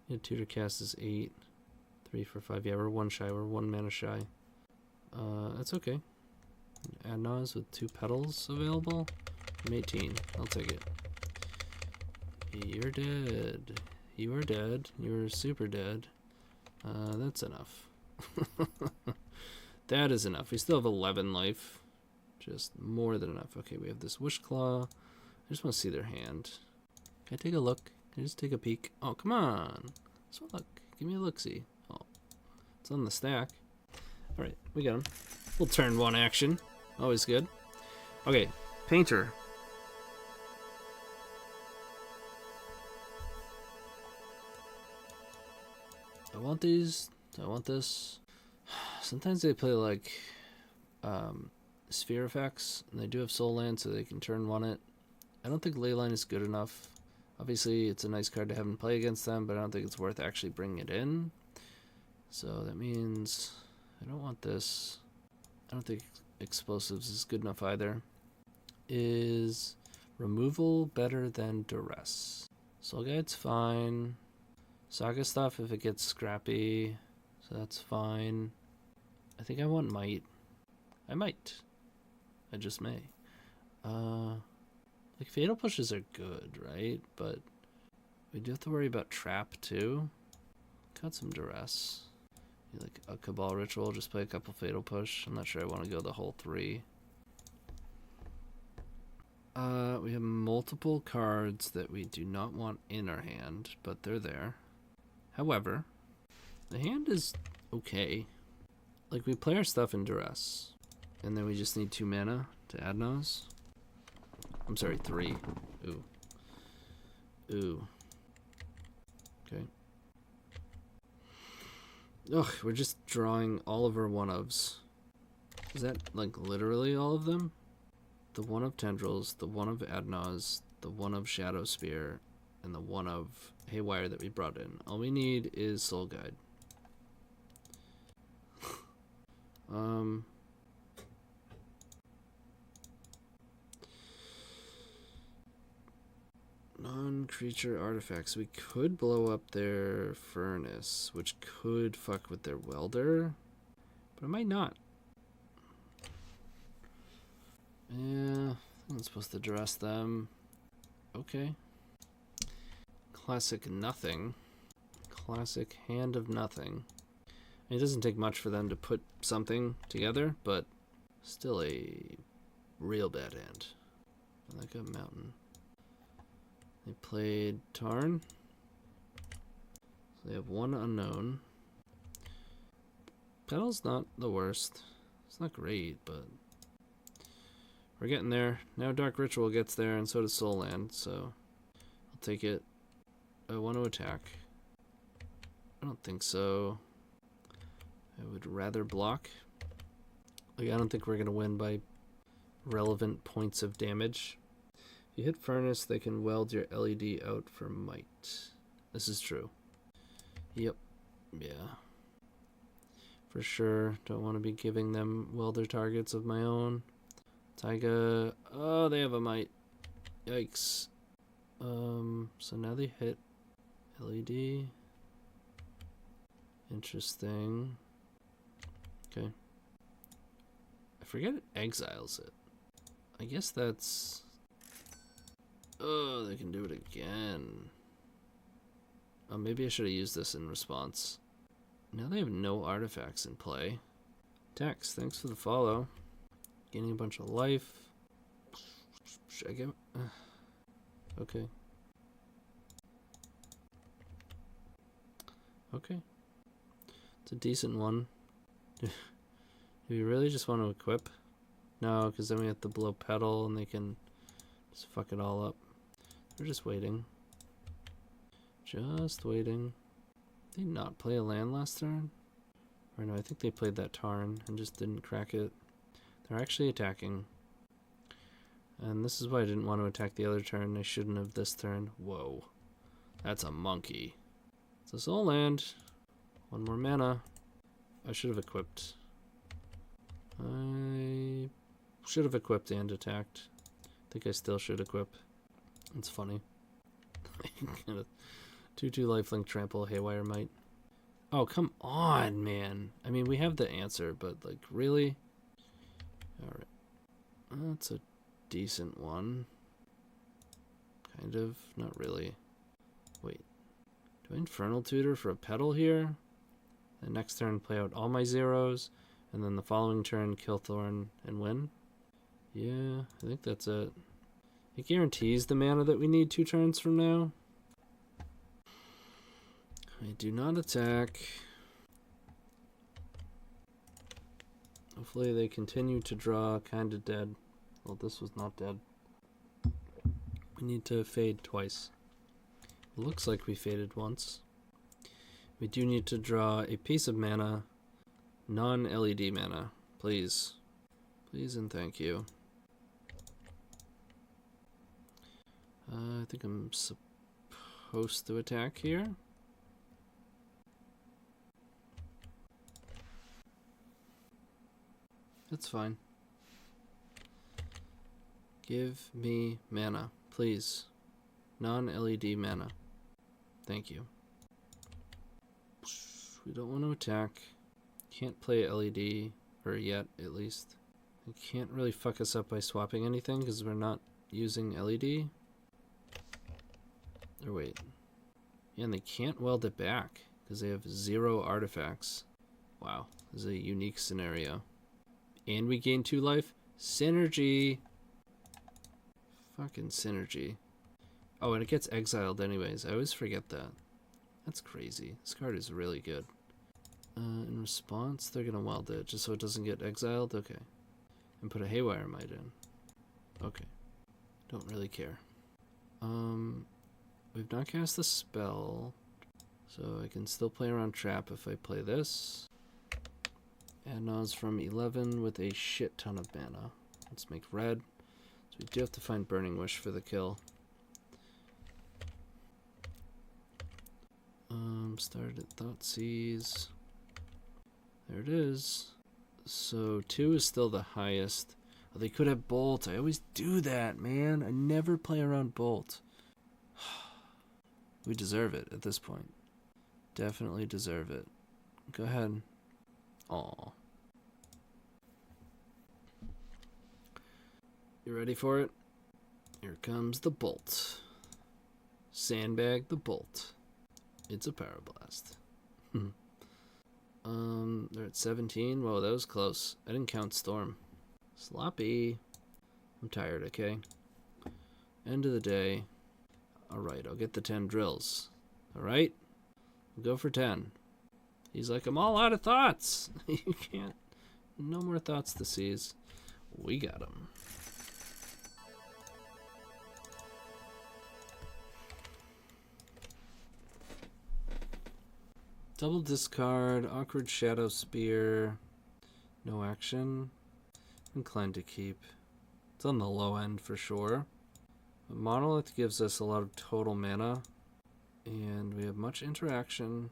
[SPEAKER 1] Yeah, tutor cast is 8. 3, 4, 5. Yeah, we're 1 shy. We're 1 mana shy. That's okay. Ad Nauseam with 2 petals available. I'm 18. I'll take it. You're dead. You are dead. You're super dead. That's enough. That is enough. We still have 11 life. Just more than enough. Okay, we have this Wish Claw. I just want to see their hand. Can I take a look? Can I just take a peek? Oh, come on. Let's look. Give me a look-see. Oh, it's on the stack. Alright, we got him. We'll turn 1 action. Always good. Okay, Painter. I want these. I want this. Sometimes they play like sphere effects, and they do have soul land, so they can turn 1 it. I don't think Leyline is good enough. Obviously, it's a nice card to have in play against them, but I don't think it's worth actually bringing it in. So that means I don't want this. I don't think Explosives is good enough either. Is removal better than duress? Soul Guide's fine. Saga stuff if it gets scrappy, so that's fine. I think I want Might. I might. I just may. Like Fatal Pushes are good, right? But we do have to worry about Trap too. Got some duress. Like a Cabal Ritual, just play a couple Fatal Push. I'm not sure I want to go the whole 3. We have multiple cards that we do not want in our hand, but they're there. However, the hand is okay. Like, we play our stuff in duress, and then we just need 2 mana to Ad Nauseam. I'm sorry, 3. Ooh. Ooh. Okay. Ugh, we're just drawing all of our one-ofs. Is that, like, literally all of them? The one of Tendrils, the one of Ad Nauseam, the one of Shadowspear, and the one of Haywire that we brought in. All we need is Soul Guide. Non-creature artifacts. We could blow up their furnace, which could fuck with their welder, but it might not. Yeah, I'm supposed to dress them. Okay. Classic nothing. Classic hand of nothing. It doesn't take much for them to put something together, but still a real bad hand. Like a mountain. They played Tarn. So they have 1 unknown. Petal's not the worst. It's not great, but we're getting there. Now Dark Ritual gets there, and so does Soul Land, so I'll take it. I want to attack. I don't think so. I would rather block. Like, I don't think we're going to win by relevant points of damage. If you hit Furnace, they can weld your LED out for might. This is true. Yep. Yeah. For sure. Don't want to be giving them welder targets of my own. Taiga. Oh, they have a might. Yikes. So now they hit LED. Interesting. Okay. I forget it exiles it. I guess that's... Oh, they can do it again. Oh, maybe I should have used this in response. Now they have no artifacts in play. Tex, thanks for the follow. Gaining a bunch of life. Should I get... okay. Okay. It's a decent one. Do we really just want to equip? No, because then we have to blow Petal and they can just fuck it all up. We're just waiting. Just waiting. Did they not play a land last turn? Or no, I think they played that Tarn and just didn't crack it. They're actually attacking. And this is why I didn't want to attack the other turn. I shouldn't have this turn. Whoa. That's a monkey. It's a Soul Land. 1 more mana. I should have equipped. I should have equipped and attacked. I think I still should equip. It's funny. 2/2 lifelink trample, Haywire might. Oh, come on, man. I mean, we have the answer, but, like, really? Alright. That's a decent one. Kind of. Not really. Wait. Do I Infernal Tutor for a Petal here? The next turn play out all my zeros, and then the following turn kill Thorn and win? Yeah, I think that's it. It guarantees the mana that we need 2 turns from now. I do not attack. Hopefully they continue to draw kinda dead. Well, this was not dead. We need to fade twice. It looks like we faded once. We do need to draw a piece of mana. Non-LED mana. Please. Please and thank you. I think I'm supposed to attack here. That's fine. Give me mana, please. Non-LED mana. Thank you. We don't want to attack. Can't play LED, or yet at least. It can't really fuck us up by swapping anything because we're not using LED. Or wait. Yeah, and they can't weld it back because they have 0 artifacts. Wow, this is a unique scenario. And we gain 2 life. Synergy. Fucking synergy. Oh, and it gets exiled anyways. I always forget that. That's crazy. This card is really good. In response, they're gonna wild it just so it doesn't get exiled. Okay. And put a Haywire Might in. Okay. Don't really care. We've not cast the spell, so I can still play around trap if I play this. Ad Nauseam from 11 with a shit ton of mana. Let's make red. So we do have to find Burning Wish for the kill. Started at Thoughtseize. There it is. So 2 is still the highest. Oh, they could have Bolt. I always do that, man. I never play around Bolt. We deserve it at this point. Definitely deserve it. Go ahead. Aw. You ready for it? Here comes the Bolt. Sandbag the Bolt. It's a Power Blast. They're at 17. Whoa, that was close. I didn't count Storm. Sloppy. I'm tired, okay? End of the day. Alright, I'll get the 10 drills. Alright? We'll go for 10. He's like, I'm all out of thoughts. You can't. No more thoughts to seize. We got him. Double discard, awkward Shadowspear, no action, inclined to keep. It's on the low end for sure. But Monolith gives us a lot of total mana, and we have much interaction.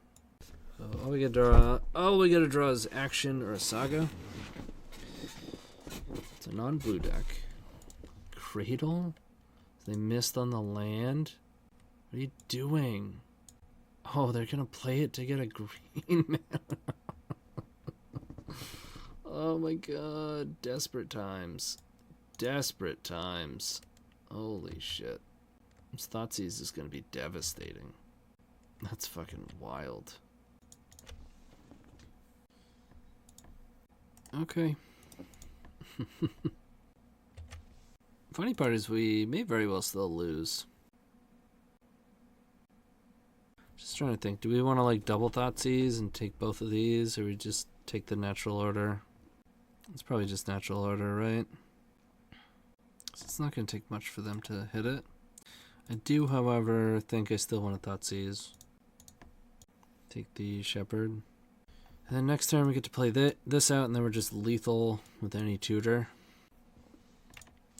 [SPEAKER 1] So all we gotta draw is action or a Saga. It's a non-blue deck. Cradle? They missed on the land? What are you doing? Oh, they're gonna play it to get a green mana. Oh my god. Desperate times. Desperate times. Holy shit. This Thoughtseize is gonna be devastating. That's fucking wild. Okay. Funny part is we may very well still lose. Just trying to think, do we want to like double Thoughtseize and take both of these, or we just take the natural order? It's probably just natural order, right? So it's not going to take much for them to hit it. I do, however, think I still want to Thoughtseize. Take the Shepherd. And then next turn we get to play this out, and then we're just lethal with any tutor.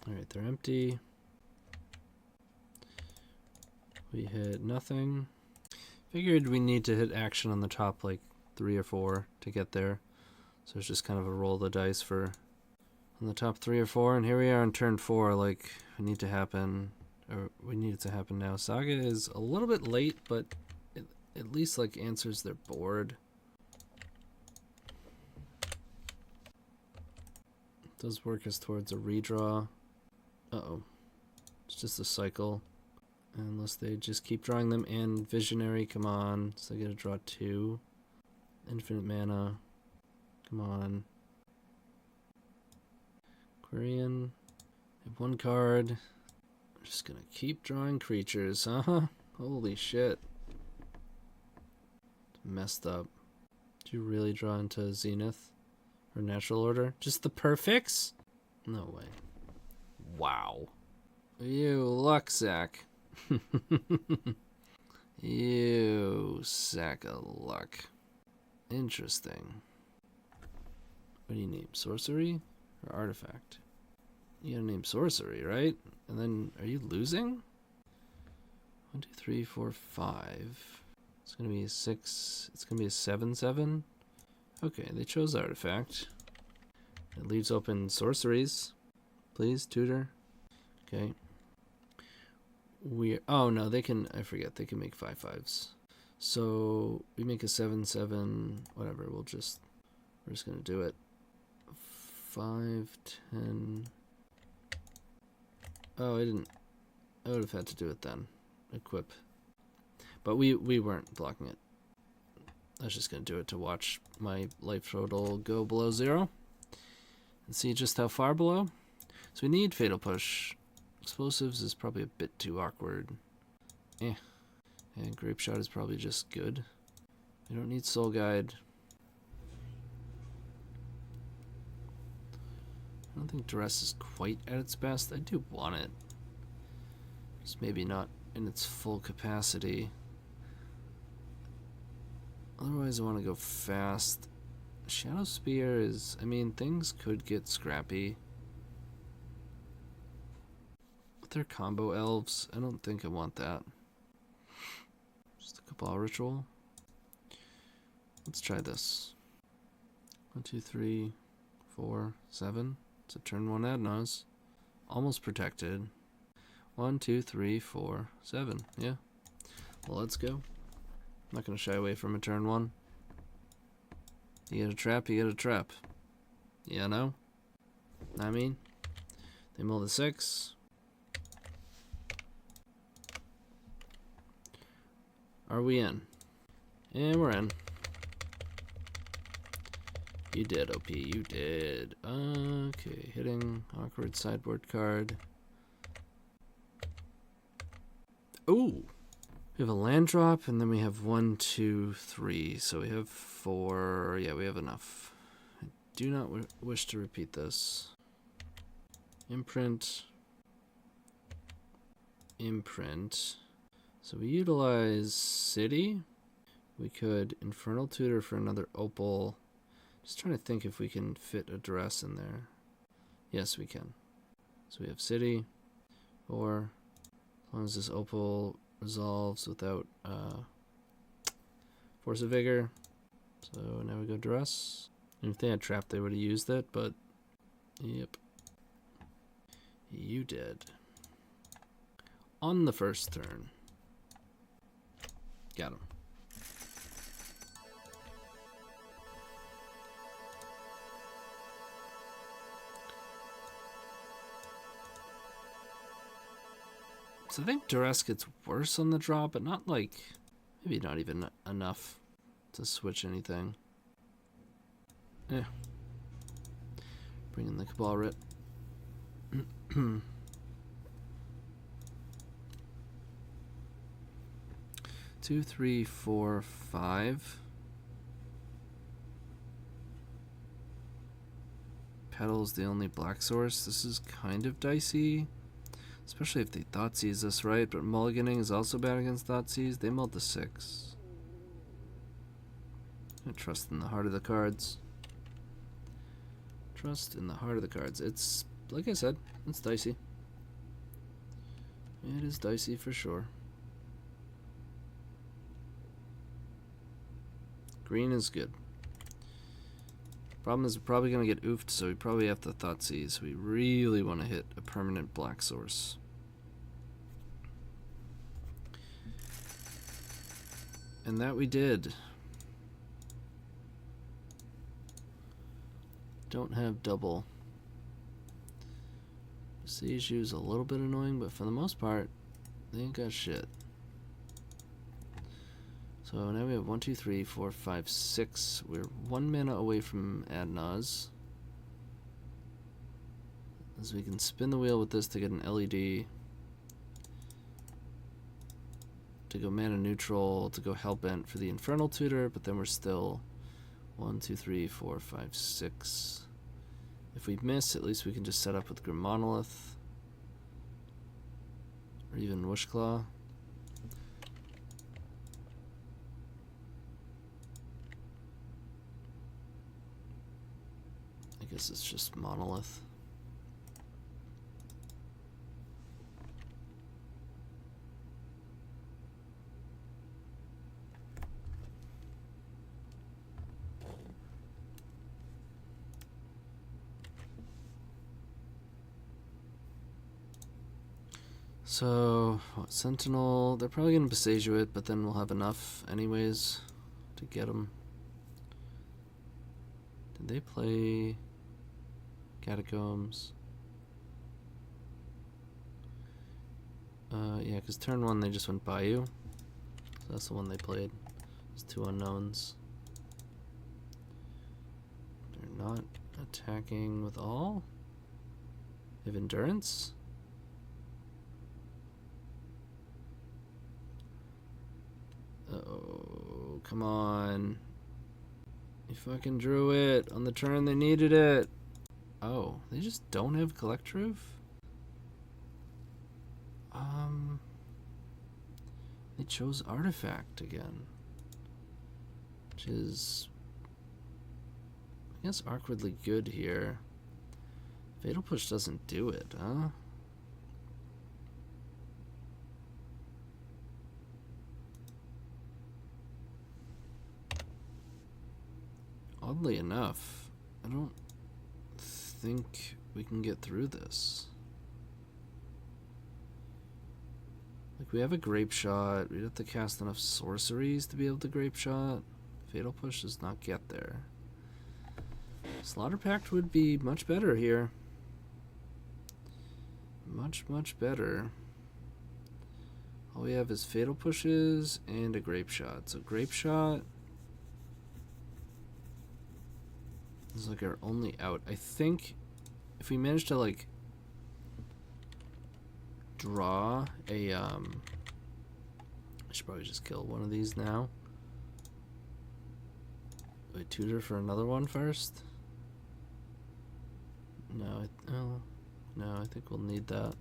[SPEAKER 1] Alright, they're empty. We hit nothing. Figured we need to hit action on the top like 3 or 4 to get there. So it's just kind of a roll of the dice for on the top 3 or 4. And here we are on turn 4, like we need to happen, or we need it to happen now. Saga is a little bit late, but it at least like answers their board. It does work us towards a redraw. Uh-oh. It's just a cycle. Unless they just keep drawing them, and Visionary, come on. So I gotta draw 2. Infinite mana. Come on. Quirion. I have 1 card. I'm just gonna keep drawing creatures, huh? Holy shit. Messed up. Did you really draw into Zenith? Or Natural Order? Just the perfects? No way. Wow. You luck sack. You sack of luck. Interesting. What do you name? Sorcery or artifact? You gotta name sorcery, right? And then are you losing? 1, 2, 3, 4, 5. It's gonna be a 6. It's gonna be a 7/7. Okay, they chose artifact. It leaves open sorceries. Please, tutor. Okay. Oh no, they can, I forget, they can make 5/5s. So we make a 7/7, whatever, we're just gonna do it. 5, 10. Oh, I would have had to do it then. Equip. But we weren't blocking it. I was just gonna do it to watch my life total go below 0. And see just how far below. So we need Fatal Push. Explosives is probably a bit too awkward. And Grape Shot is probably just good. We don't need Soul Guide. I don't think duress is quite at its best. I do want it. Just maybe not in its full capacity. Otherwise, I want to go fast. Shadowspear is... I mean, things could get scrappy. With their combo elves, I don't think I want that. Just a Cabal Ritual. Let's try this. 1, 2, 3, 4, 7. It's a turn 1 Ad Nauseam. Almost protected. 1, 2, 3, 4, 7. Yeah. Well, let's go. I'm not going to shy away from a turn 1. You get a trap, you get a trap. Yeah, no? I mean, they mill the 6. Are we in? Yeah, we're in. You did, OP. You did. Okay, hitting awkward sideboard card. Ooh! We have a land drop, and then we have 1, 2, 3. So we have 4. Yeah, we have enough. I do not wish to repeat this. Imprint. Imprint. So we utilize City. We could Infernal Tutor for another Opal. Just trying to think if we can fit a duress in there. Yes, we can. So we have City. 4. As long as this Opal resolves without Force of Vigor. So now we go duress. And if they had trap, they would have used it, but yep. You did. On the first turn. Got him. So I think duress gets worse on the draw, but not like, maybe not even enough to switch anything. Yeah. Bring in the Cabal Writ. 2, 3, 4, 5. Petal's the only black source. This is kind of dicey. Especially if they Thoughtseize us, right? But mulliganing is also bad against Thoughtseize. They mulled the 6. I trust in the heart of the cards. Trust in the heart of the cards. It's, like I said, it's dicey. It is dicey for sure. Green is good. Problem is we're probably going to get oofed, so we probably have to Thoughtseize. We really want to hit a permanent black source. And that we did. Don't have double. Siege is a little bit annoying, but for the most part, they ain't got shit. So now we have 1, 2, 3, 4, 5, 6. We're 1 mana away from Ad Nauseam. As we can spin the wheel with this to get an LED. To go mana neutral, to go Hellbent for the Infernal Tutor, but then we're still 1, 2, 3, 4, 5, 6. If we miss, at least we can just set up with Grim Monolith. Or even Wishclaw. I guess it's just Monolith. So, what, Sentinel, they're probably going to Besage it, but then we'll have enough anyways to get them. Did they play Catacombs? Yeah, because turn 1 they just went Bayou. So that's the one they played. There's 2 unknowns. They're not attacking with all? They have Endurance? Oh, come on. You fucking drew it on the turn they needed it. Oh, they just don't have Collective? They chose Artifact again. Which is, I guess, awkwardly good here. Fatal Push doesn't do it, huh? Oddly enough, I don't think we can get through this. Like, we have a Grape Shot. We'd have to cast enough sorceries to be able to Grape Shot. Fatal Push does not get there. Slaughter Pact would be much better here. Much, much better. All we have is Fatal Pushes and a Grape Shot. So Grape Shot is like our only out. I think if we manage to like draw a I should probably just kill one of these now. Wait, tutor for another one first? No, no, I think we'll need that.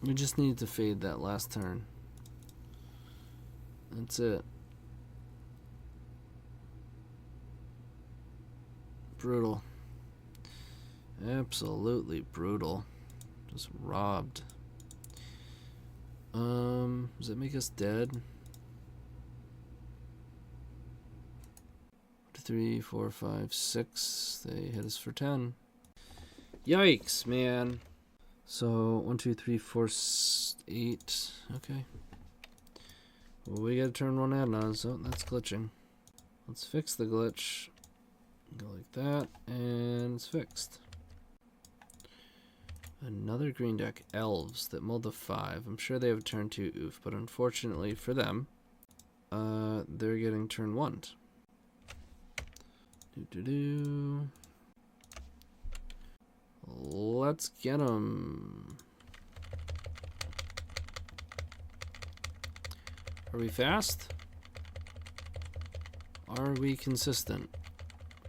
[SPEAKER 1] We just need to fade that last turn. That's it. Brutal. Absolutely brutal. Just robbed. Does that make us dead? 3, 4, 5, 6. They hit us for 10. Yikes, man. So 1, 2, 3, 4, 8. Okay. Well, we gotta turn one Ad Nauseam. Oh, that's glitching. Let's fix the glitch. Go like that, and it's fixed. Another green deck, Elves, that mulled a 5. I'm sure they have turn 2 oof, but unfortunately for them, they're getting turn 1. Let's get them. Are we fast? Are we consistent?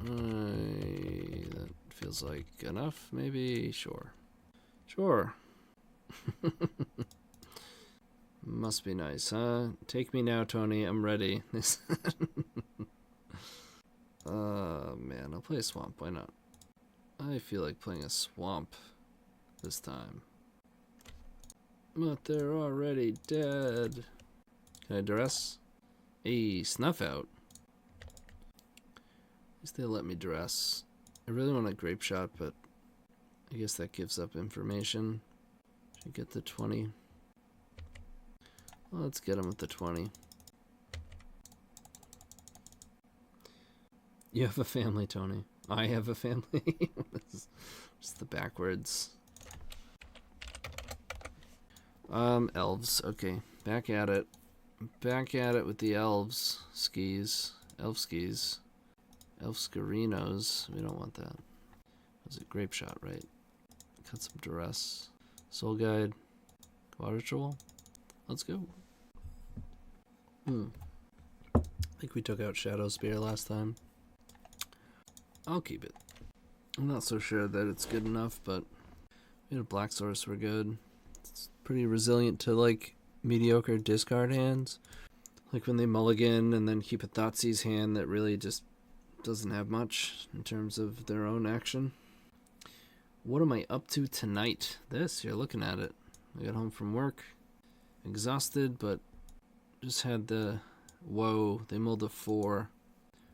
[SPEAKER 1] That feels like enough, maybe? Sure. Sure. Must be nice, huh? Take me now, Tony. I'm ready. Man, I'll play a swamp. Why not? I feel like playing a swamp this time. But they're already dead. Can I duress? Hey, snuff out. At least they let me duress. I really want a Grape Shot, but I guess that gives up information. Should get the 20. Well, let's get him with the 20. You have a family, Tony. I have a family. Just the backwards. Elves. Okay, back at it. Back at it with the elves. Skis. Elf skis. Elf scarinos. We don't want that. Was it Grape Shot, right? Cut some duress. Soul Guide. Water Ritual. Let's go. I think we took out Shadowspear last time. I'll keep it. I'm not so sure that it's good enough, but we had a Black Source, we're good. It's pretty resilient to like mediocre discard hands. Like when they mulligan and then keep a Thoughtseize hand that really just doesn't have much in terms of their own action. What am I up to tonight? This, you're looking at it. I got home from work, exhausted, but just had the, whoa, they mulled a 4.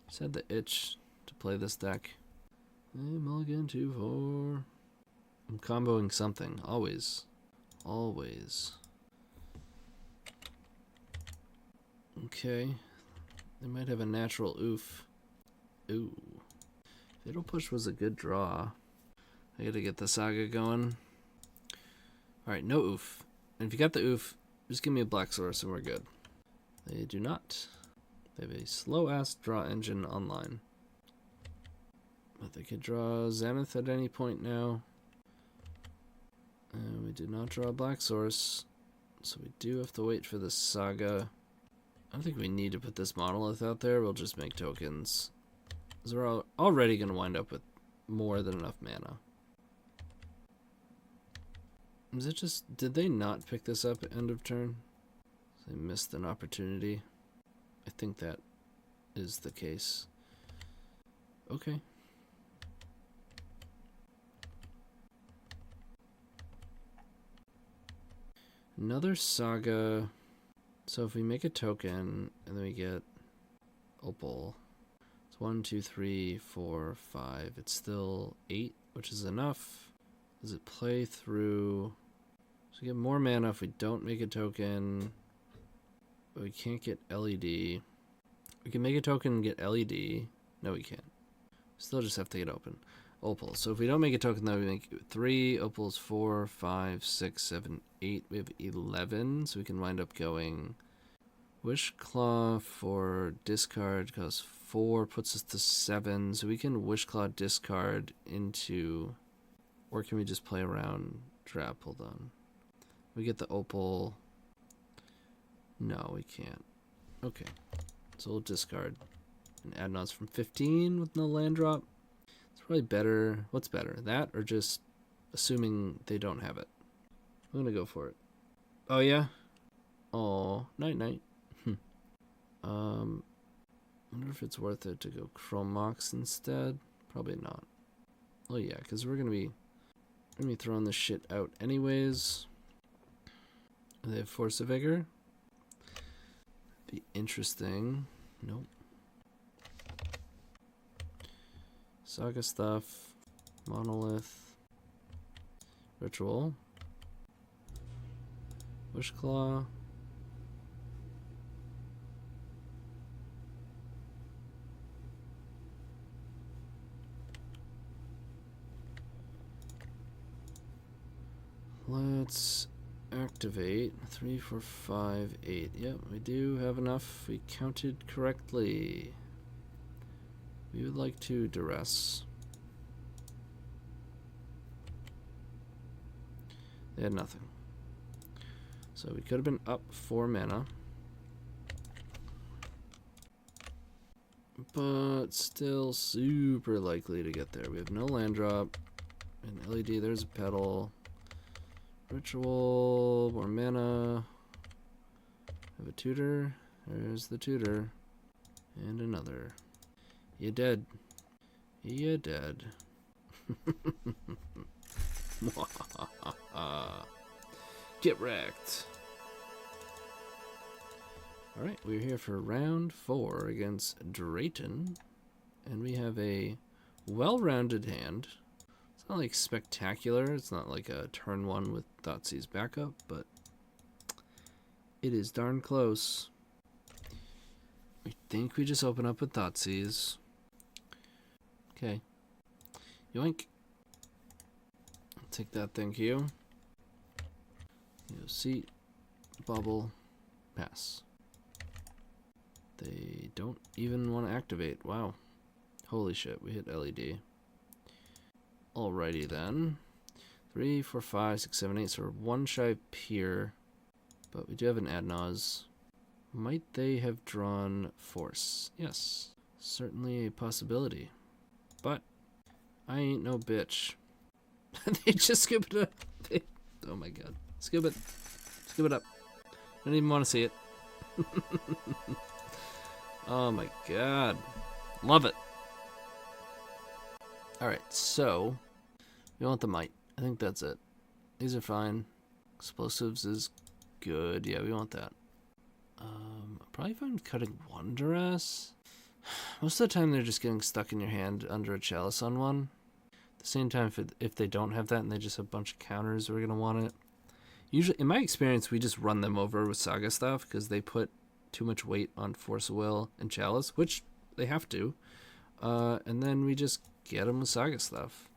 [SPEAKER 1] Just had the itch to play this deck. Hey, mulligan 2-4. I'm comboing something, always. Always. Okay. They might have a natural oof. Ooh. Fatal Push was a good draw. I gotta get the Saga going. Alright, no oof. And if you got the oof, just give me a Black Source and we're good. They do not. They have a slow-ass draw engine online. But they could draw Zenith at any point now. And we did not draw a Black Source. So we do have to wait for the Saga. I don't think we need to put this monolith out there. We'll just make tokens. Because we're already going to wind up with more than enough mana. Is it just... Did they not pick this up at end of turn? They missed an opportunity. I think that is the case. Okay. Another Saga. So if we make a token and then we get Opal, it's 1, 2, 3, 4, 5. It's still 8, which is enough. Does it play through? So we get more mana if we don't make a token. But we can't get LED. We can make a token and get LED. No, we can't. Still just have to get open. Opal. So if we don't make a token, then we make 3. Opals 4, 5, 6, 7, 8. We have 11. So we can wind up going Wishclaw for discard, because 4 puts us to 7. So we can Wishclaw discard into... Or can we just play around trap? Hold on. We get the Opal. No, we can't. Okay. So we'll discard an Ad Nauseam from 15 with no land drop. It's probably better. What's better? That or just assuming they don't have it? I'm going to go for it. Oh, yeah? Oh, night-night. Wonder if it's worth it to go Chromox instead. Probably not. Oh, yeah, because we're going to be throwing this shit out anyways. They have Force of Vigor. Be interesting. Nope. Saga stuff. Monolith. Ritual. Wishclaw. Let's activate 3, 4, 5, 8. Yep, we do have enough. We counted correctly. We would like to duress. They had nothing. So we could have been up 4 mana. But still super likely to get there. We have no land drop. An LED, there's a petal. Ritual, more mana. Have a tutor. There's the tutor. And another. You dead. You dead. Get wrecked. Alright, we're here for round 4 against Drayton. And we have a well-rounded hand. It's not like spectacular. It's not like a turn 1 with Thoughtseize backup, but it is darn close. We think we just open up with Thoughtseize. Okay. Yoink. I'll take that, thank you. Seat, bubble, pass. They don't even want to activate. Wow. Holy shit, we hit LED. Alrighty then. 3, 4, 5, 6, 7, 8. So we're 1 shy of Pier. But we do have an Ad Nauseam. Might they have drawn Force? Yes. Certainly a possibility. But I ain't no bitch. They just skip it up. Oh my god. Skip it. Skip it up. I don't even want to see it. Oh my god. Love it. Alright, so we want the might. I think that's it. These are fine. Explosives is good. Yeah, we want that. Probably fine cutting 1 duress. Most of the time they're just getting stuck in your hand under a chalice on 1. At the same time, if they don't have that and they just have a bunch of counters, we're going to want it. Usually, in my experience, we just run them over with Saga stuff because they put too much weight on Force of Will and Chalice, which they have to. And then we just get them with Saga stuff.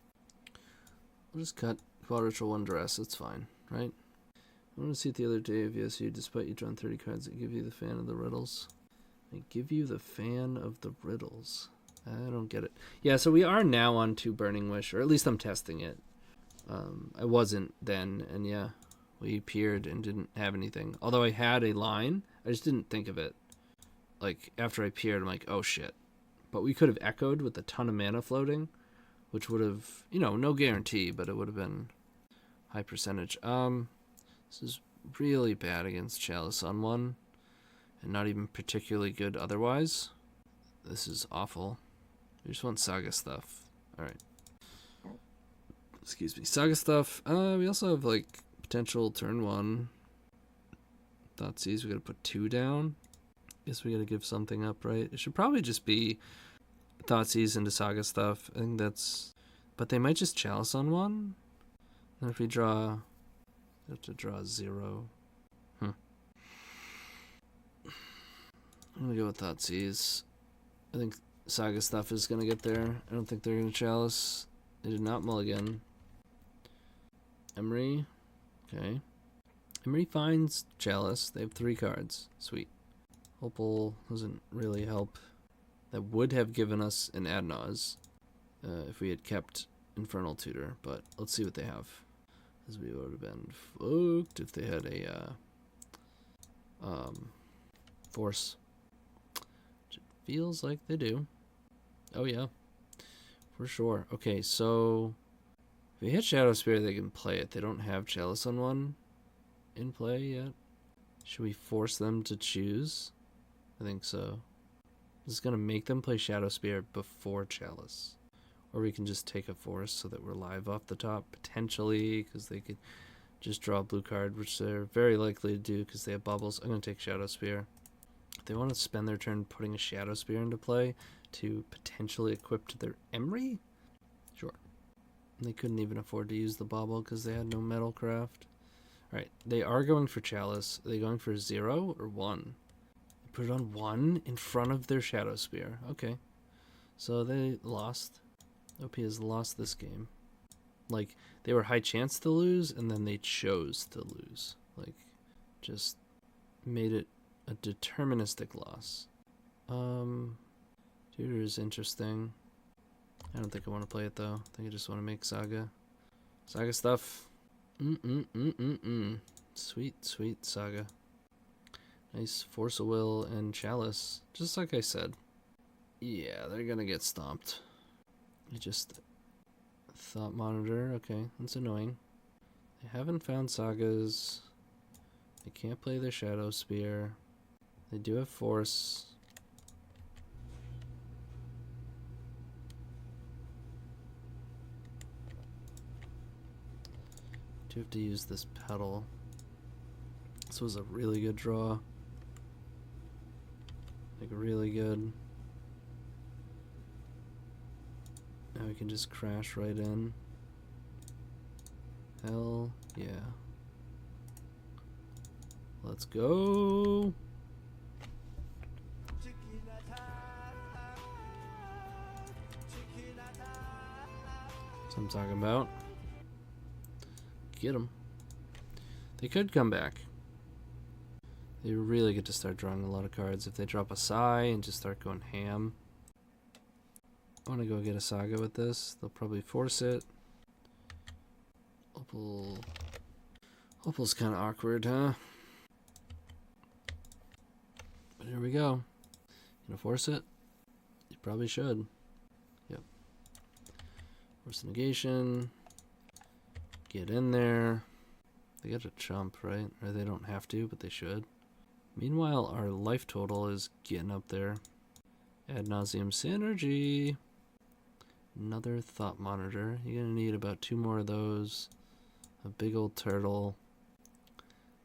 [SPEAKER 1] We'll just cut Quadritual 1 duress. That's fine, right? I want to see it the other day of VSU. Despite you drawing 30 cards, that give you the fan of the riddles. They give you the fan of the riddles. I don't get it. Yeah, so we are now on 2 Burning Wish, or at least I'm testing it. I wasn't then, and yeah, We peered and didn't have anything. Although I had a line, I just didn't think of it. Like, after I peered, I'm like, oh shit. But we could have echoed with a ton of mana floating, which would have, you know, no guarantee, but it would have been high percentage. This is really bad against Chalice on 1, and not even particularly good otherwise. This is awful. We just want Saga stuff. Alright. Excuse me. Saga stuff. We also have, like, potential turn 1. Thoughtseize, we gotta put 2 down. Guess we gotta give something up, right? It should probably just be Thoughtseize into Saga stuff. I think that's... But they might just Chalice on 1. And if we draw... We have to draw 0. I'm gonna go with Thoughtseize. I think Saga stuff is gonna get there. I don't think they're gonna Chalice. They did not mulligan. Emery. Okay. Emery finds Chalice. They have 3 cards. Sweet. Opal doesn't really help. That would have given us an Ad Nauseam if we had kept Infernal Tutor, but let's see what they have. Because we would have been fucked if they had a Force. Which it feels like they do. Oh yeah, for sure. Okay, so if we hit Shadowspear, they can play it. They don't have Chalice on 1 in play yet. Should we force them to choose? I think so. This is going to make them play Shadowspear before Chalice. Or we can just take a Force so that we're live off the top, potentially, because they could just draw a blue card, which they're very likely to do because they have bubbles. I'm going to take Shadowspear. If they want to spend their turn putting a Shadowspear into play to potentially equip to their Emery, sure. They couldn't even afford to use the bauble because they had no Metalcraft. Alright, they are going for Chalice. Are they going for 0 or 1? They put it on 1 in front of their Shadowspear. Okay. So they lost. OP has lost this game. Like, they were high chance to lose, and then they chose to lose. Like, just made it a deterministic loss. Tutor is interesting. I don't think I want to play it, though. I think I just want to make Saga. Saga stuff. Sweet, sweet Saga. Nice Force of Will and Chalice. Just like I said. Yeah, they're gonna get stomped. I just... Thought Monitor. Okay, that's annoying. They haven't found Sagas. They can't play their Shadowspear. They do have Force. Do have to use this pedal. This was a really good draw. Like, really good. Now we can just crash right in. Hell yeah. Let's go. That's what I'm talking about. Get them. They could come back. They really get to start drawing a lot of cards if they drop a Sigh and just start going ham. I want to go get a Saga with this. They'll probably force it. Opal's kind of awkward, huh? But here we go. Gonna force it? You probably should. Yep. Force negation. Get in there. They get a chump, right? Or they don't have to, but they should. Meanwhile, our life total is getting up there. Ad Nauseam synergy. Another Thought Monitor. You're gonna need about 2 more of those. A big old turtle.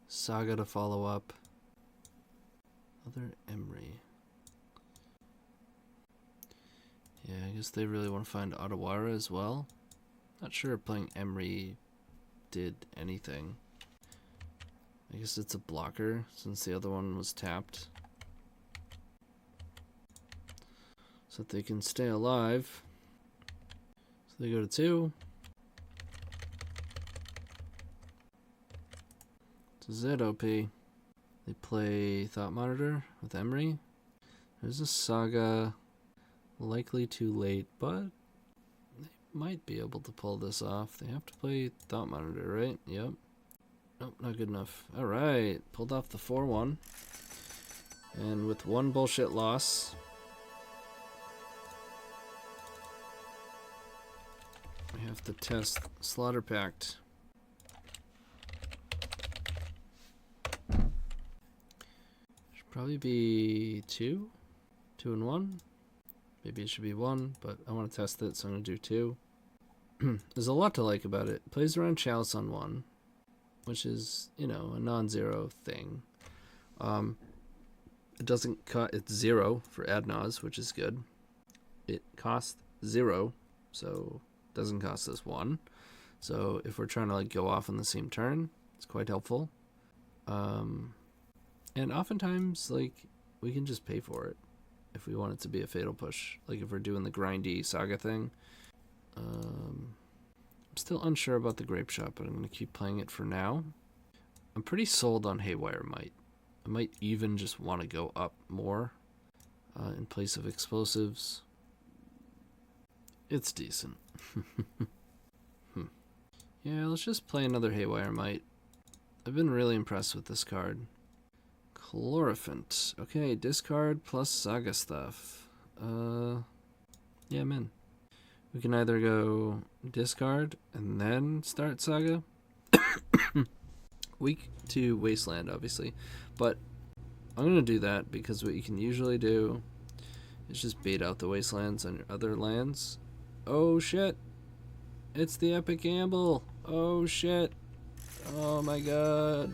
[SPEAKER 1] Saga to follow up. Other Emery. Yeah, I guess they really want to find Otawara as well. Not sure if playing Emery did anything. I guess it's a blocker since the other one was tapped. So that they can stay alive. So they go to 2. To ZOP. They play Thought Monitor with Emery. There's a Saga. Likely too late, but they might be able to pull this off. They have to play Thought Monitor, right? Yep. Nope, not good enough. Alright, pulled off the 4-1. And with one bullshit loss, we have to test Slaughter Pact. Should probably be 2 and 1. Maybe it should be 1, but I want to test it, so I'm going to do 2. There's a lot to like about it. It plays around Chalice on 1, which is, you know, a non-zero thing. It doesn't cut, it's 0 for Ad Nauseam, which is good. It costs 0, so it doesn't cost us 1. So if we're trying to like go off on the same turn, it's quite helpful. And oftentimes, like, we can just pay for it if we want it to be a fatal push. Like if we're doing the grindy Saga thing. I'm still unsure about the Grape Shot, but I'm going to keep playing it for now. I'm pretty sold on Haywire Might. I might even just want to go up more in place of explosives. It's decent. Yeah, let's just play another Haywire Might. I've been really impressed with this card. Chlorophynt. Okay, discard plus Saga stuff. Yeah, I'm in. We can either go discard and then start Saga. Weak to Wasteland, obviously. But I'm going to do that because what you can usually do is just bait out the Wastelands on your other lands. Oh, shit. It's the Epic Gamble. Oh, shit. Oh, my God.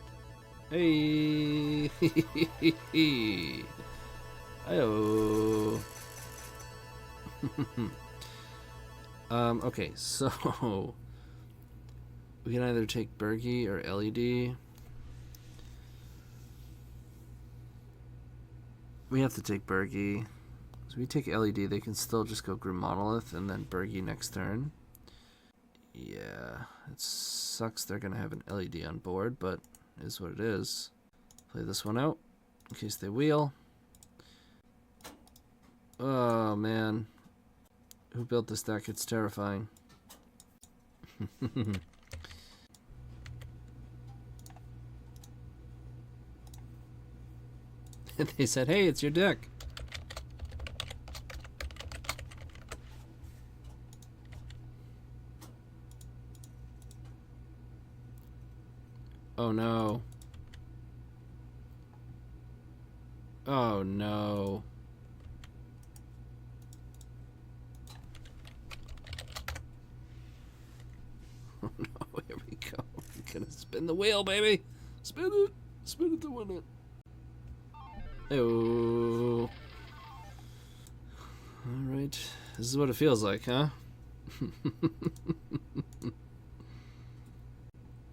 [SPEAKER 1] Hey. Hi-oh. Okay, so we can either take Bergie or LED. We have to take Bergie. So we take LED, they can still just go Grim Monolith and then Bergie next turn. Yeah, it sucks they're gonna have an LED on board, but it is what it is. Play this one out in case they wheel. Oh man. Who built this deck? It's terrifying. They said, hey, it's your deck. Oh no. Oh no. Oh no, here we go. We're gonna spin the wheel, baby. Spin it. Spin it to win it. Oh. Alright. This is what it feels like, huh?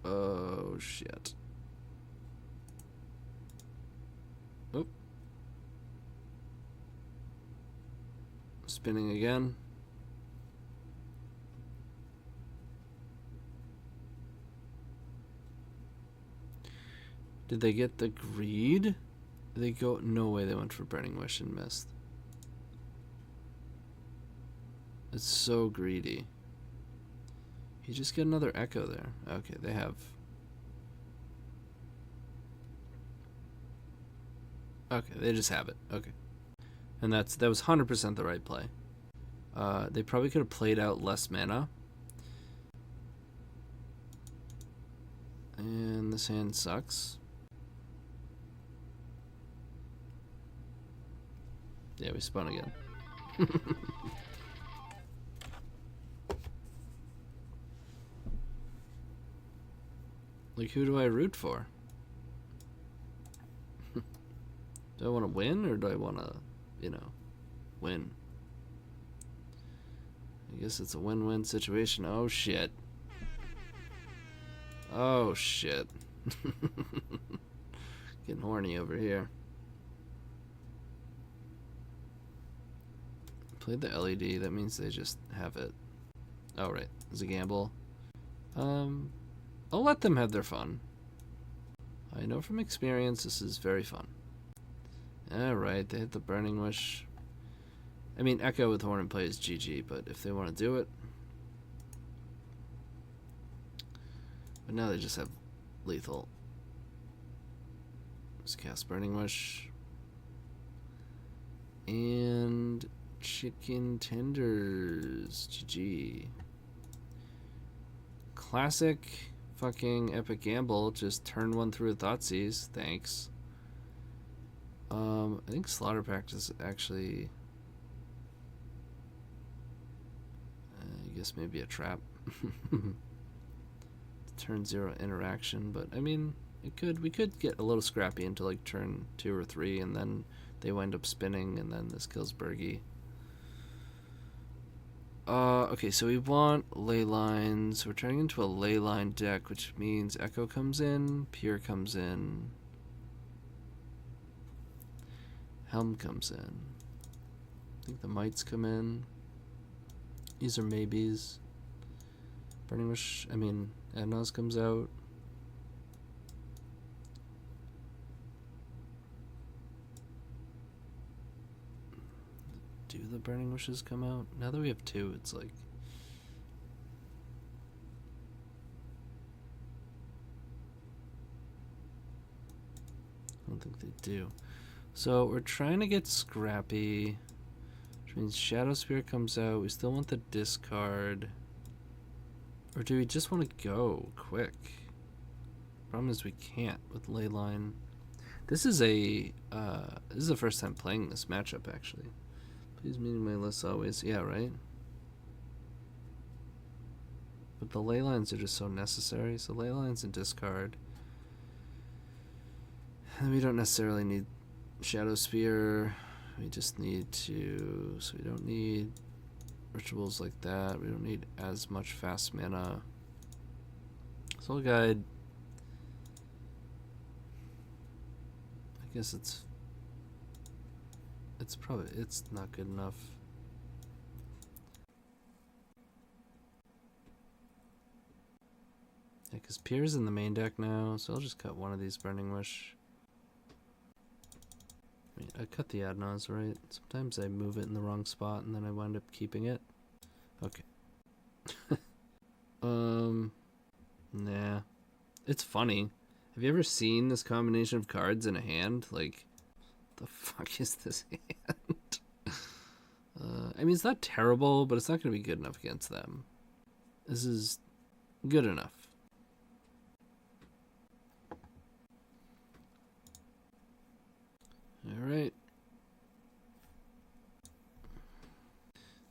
[SPEAKER 1] Oh, shit. Oh. Spinning again. Did they get the greed? Did they go? No way they went for Burning Wish and missed. It's so greedy. You just get another Echo there. Okay, they have. Okay, they just have it. Okay. And that was 100% the right play. They probably could have played out less mana. And this hand sucks. Yeah, we spun again. Like, who do I root for? Do I want to win, or do I want to, you know, win? I guess it's a win-win situation. Oh, shit. Oh, shit. Getting horny over here. Played the LED, that means they just have it. Oh, right. It's a gamble. I'll let them have their fun. I know from experience this is very fun. Alright, they hit the Burning Wish. I mean, Echo with Horn and Play is GG, but if they want to do it. But now they just have lethal. Just cast Burning Wish. And chicken tenders. GG. Classic fucking epic gamble. Just turn one through a Thoughtseize. Thanks. I think Slaughter Pact is actually... I guess maybe a trap. Turn 0 interaction, but I mean, we could get a little scrappy into like turn 2 or 3, and then they wind up spinning, and then this kills Bergie. Okay, so we want ley lines. We're turning into a ley line deck, which means Echo comes in, Pier comes in, Helm comes in. I think the Mites come in. These are maybes. Burning Wish, I mean, Ad Nauseam comes out. Do the Burning Wishes come out? Now that we have 2, it's like... I don't think they do. So we're trying to get scrappy, which means Shadowspear comes out. We still want the discard. Or do we just want to go quick? Problem is we can't with Leyline. This is the first time playing this matchup, actually. Please meeting my list always. Yeah, right? But the Leylines are just so necessary. So Leylines and discard. And we don't necessarily need Shadowspear. We just need to... So we don't need rituals like that. We don't need as much fast mana. Soul Guide... I guess it's not good enough. Yeah, because Pier's in the main deck now, so I'll just cut one of these Burning Wish. I mean, I cut the Ad Nauseam, right? Sometimes I move it in the wrong spot and then I wind up keeping it. Okay. Nah. It's funny. Have you ever seen this combination of cards in a hand? Like, the fuck is this hand? I mean, it's not terrible, but it's not going to be good enough against them. This is good enough. Alright.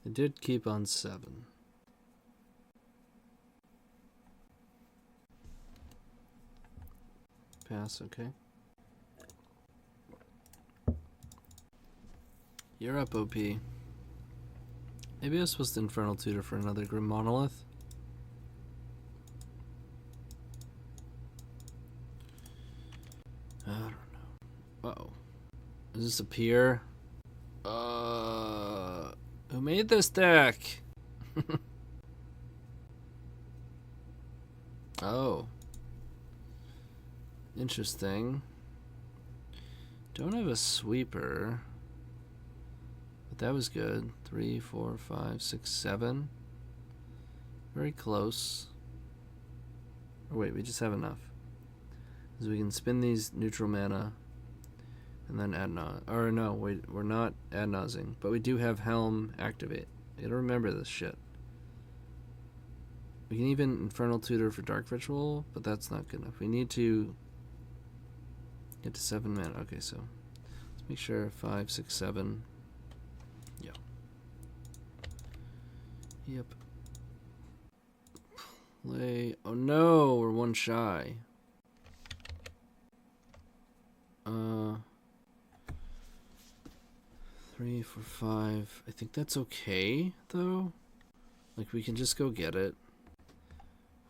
[SPEAKER 1] I did keep on 7. Pass, okay. You're up, OP. Maybe I was supposed to Infernal Tutor for another Grim Monolith. I don't know. Uh-oh. Does this appear? Who made this deck? Oh. Interesting. Don't have a sweeper. But that was good. 3, 4, 5, 6, 7. Very close. Or wait, we just have enough. Because we can spin these neutral mana. And then Ad Nauseam. Or no, wait, we're not Ad Nauseam. But we do have Helm activate. You gotta remember this shit. We can even Infernal Tutor for Dark Ritual, but that's not good enough. We need to get to 7 mana. Okay, so let's make sure 5, 6, 7. Yeah. Yep. Play. Oh no, we're 1 shy. 3, 4, 5. I think that's okay, though. Like, we can just go get it.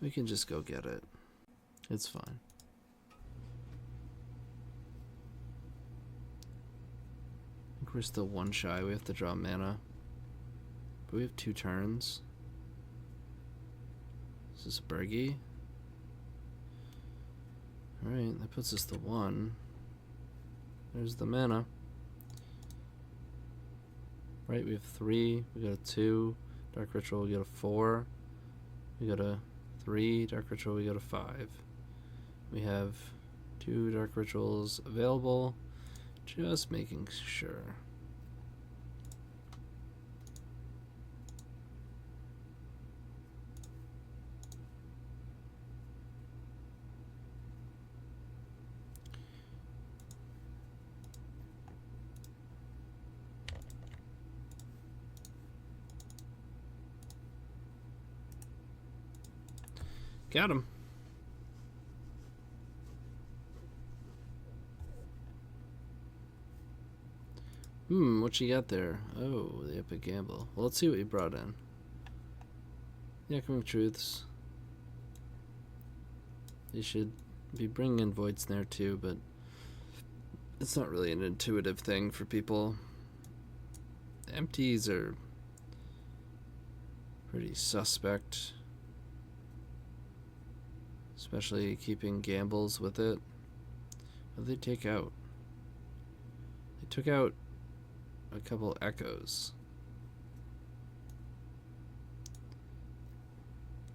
[SPEAKER 1] We can just go get it. It's fine. I think we're still 1 shy. We have to draw mana. But we have 2 turns. Is this a Bergie? Alright, that puts us to 1. There's the mana. Right, we have 3. We got a 2. Dark Ritual, we got a 4. We got a 3. Dark Ritual, we got a 5. We have 2 dark rituals available. Just making sure. Got him. What you got there? Oh, the epic gamble. Well, let's see what you brought in. The echoing truths. You should be bringing in void snare too, but it's not really an intuitive thing for people. The empties are pretty suspect. Especially keeping gambles with it. What did they take out? They took out a couple echoes.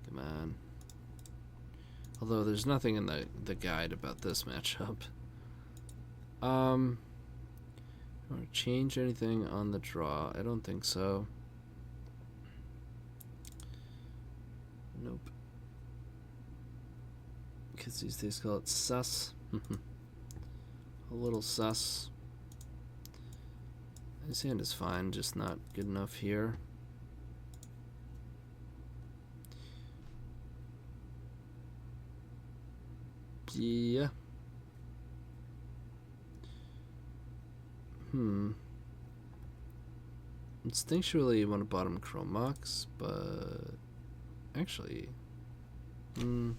[SPEAKER 1] Come on. Although there's nothing in the guide about this matchup. Want to change anything on the draw? I don't think so. Nope. Kids these days call it sus. A little sus. His hand is fine, just not good enough here. Yeah. Instinctually, you want to bottom Chromox, but actually, ew,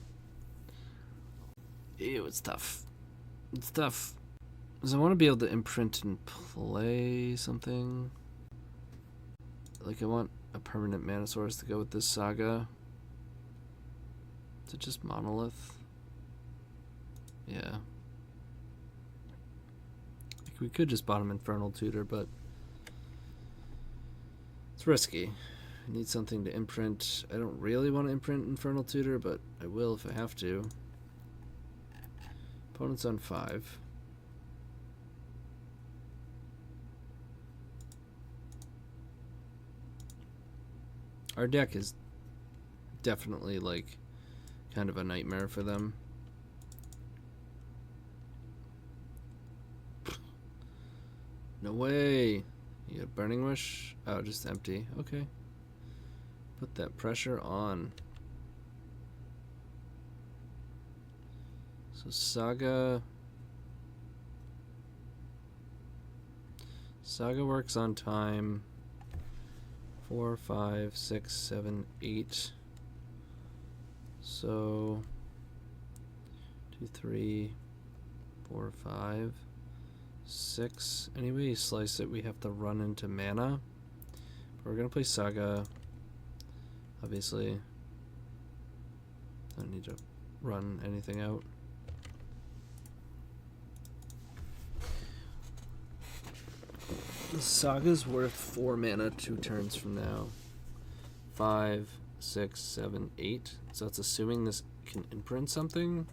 [SPEAKER 1] it's tough. It's tough. Because I want to be able to imprint and play something. Like, I want a permanent mana source to go with this Saga. Is it just Monolith? Yeah. Like, we could just bottom Infernal Tutor, but it's risky. I need something to imprint. I don't really want to imprint Infernal Tutor, but I will if I have to. Opponent's on 5. Our deck is definitely, like, kind of a nightmare for them. No way! You got Burning Wish? Oh, just empty. Okay. Put that pressure on. So Saga works on time. 4, 5, 6, 7, 8. So 2, 3, 4, 5, 6. Anyway you slice it, we have to run into mana. But we're gonna play Saga. Obviously. Don't need to run anything out. The Saga's worth 4 mana 2 turns from now. 5, 6, 7, 8. So that's assuming this can imprint something.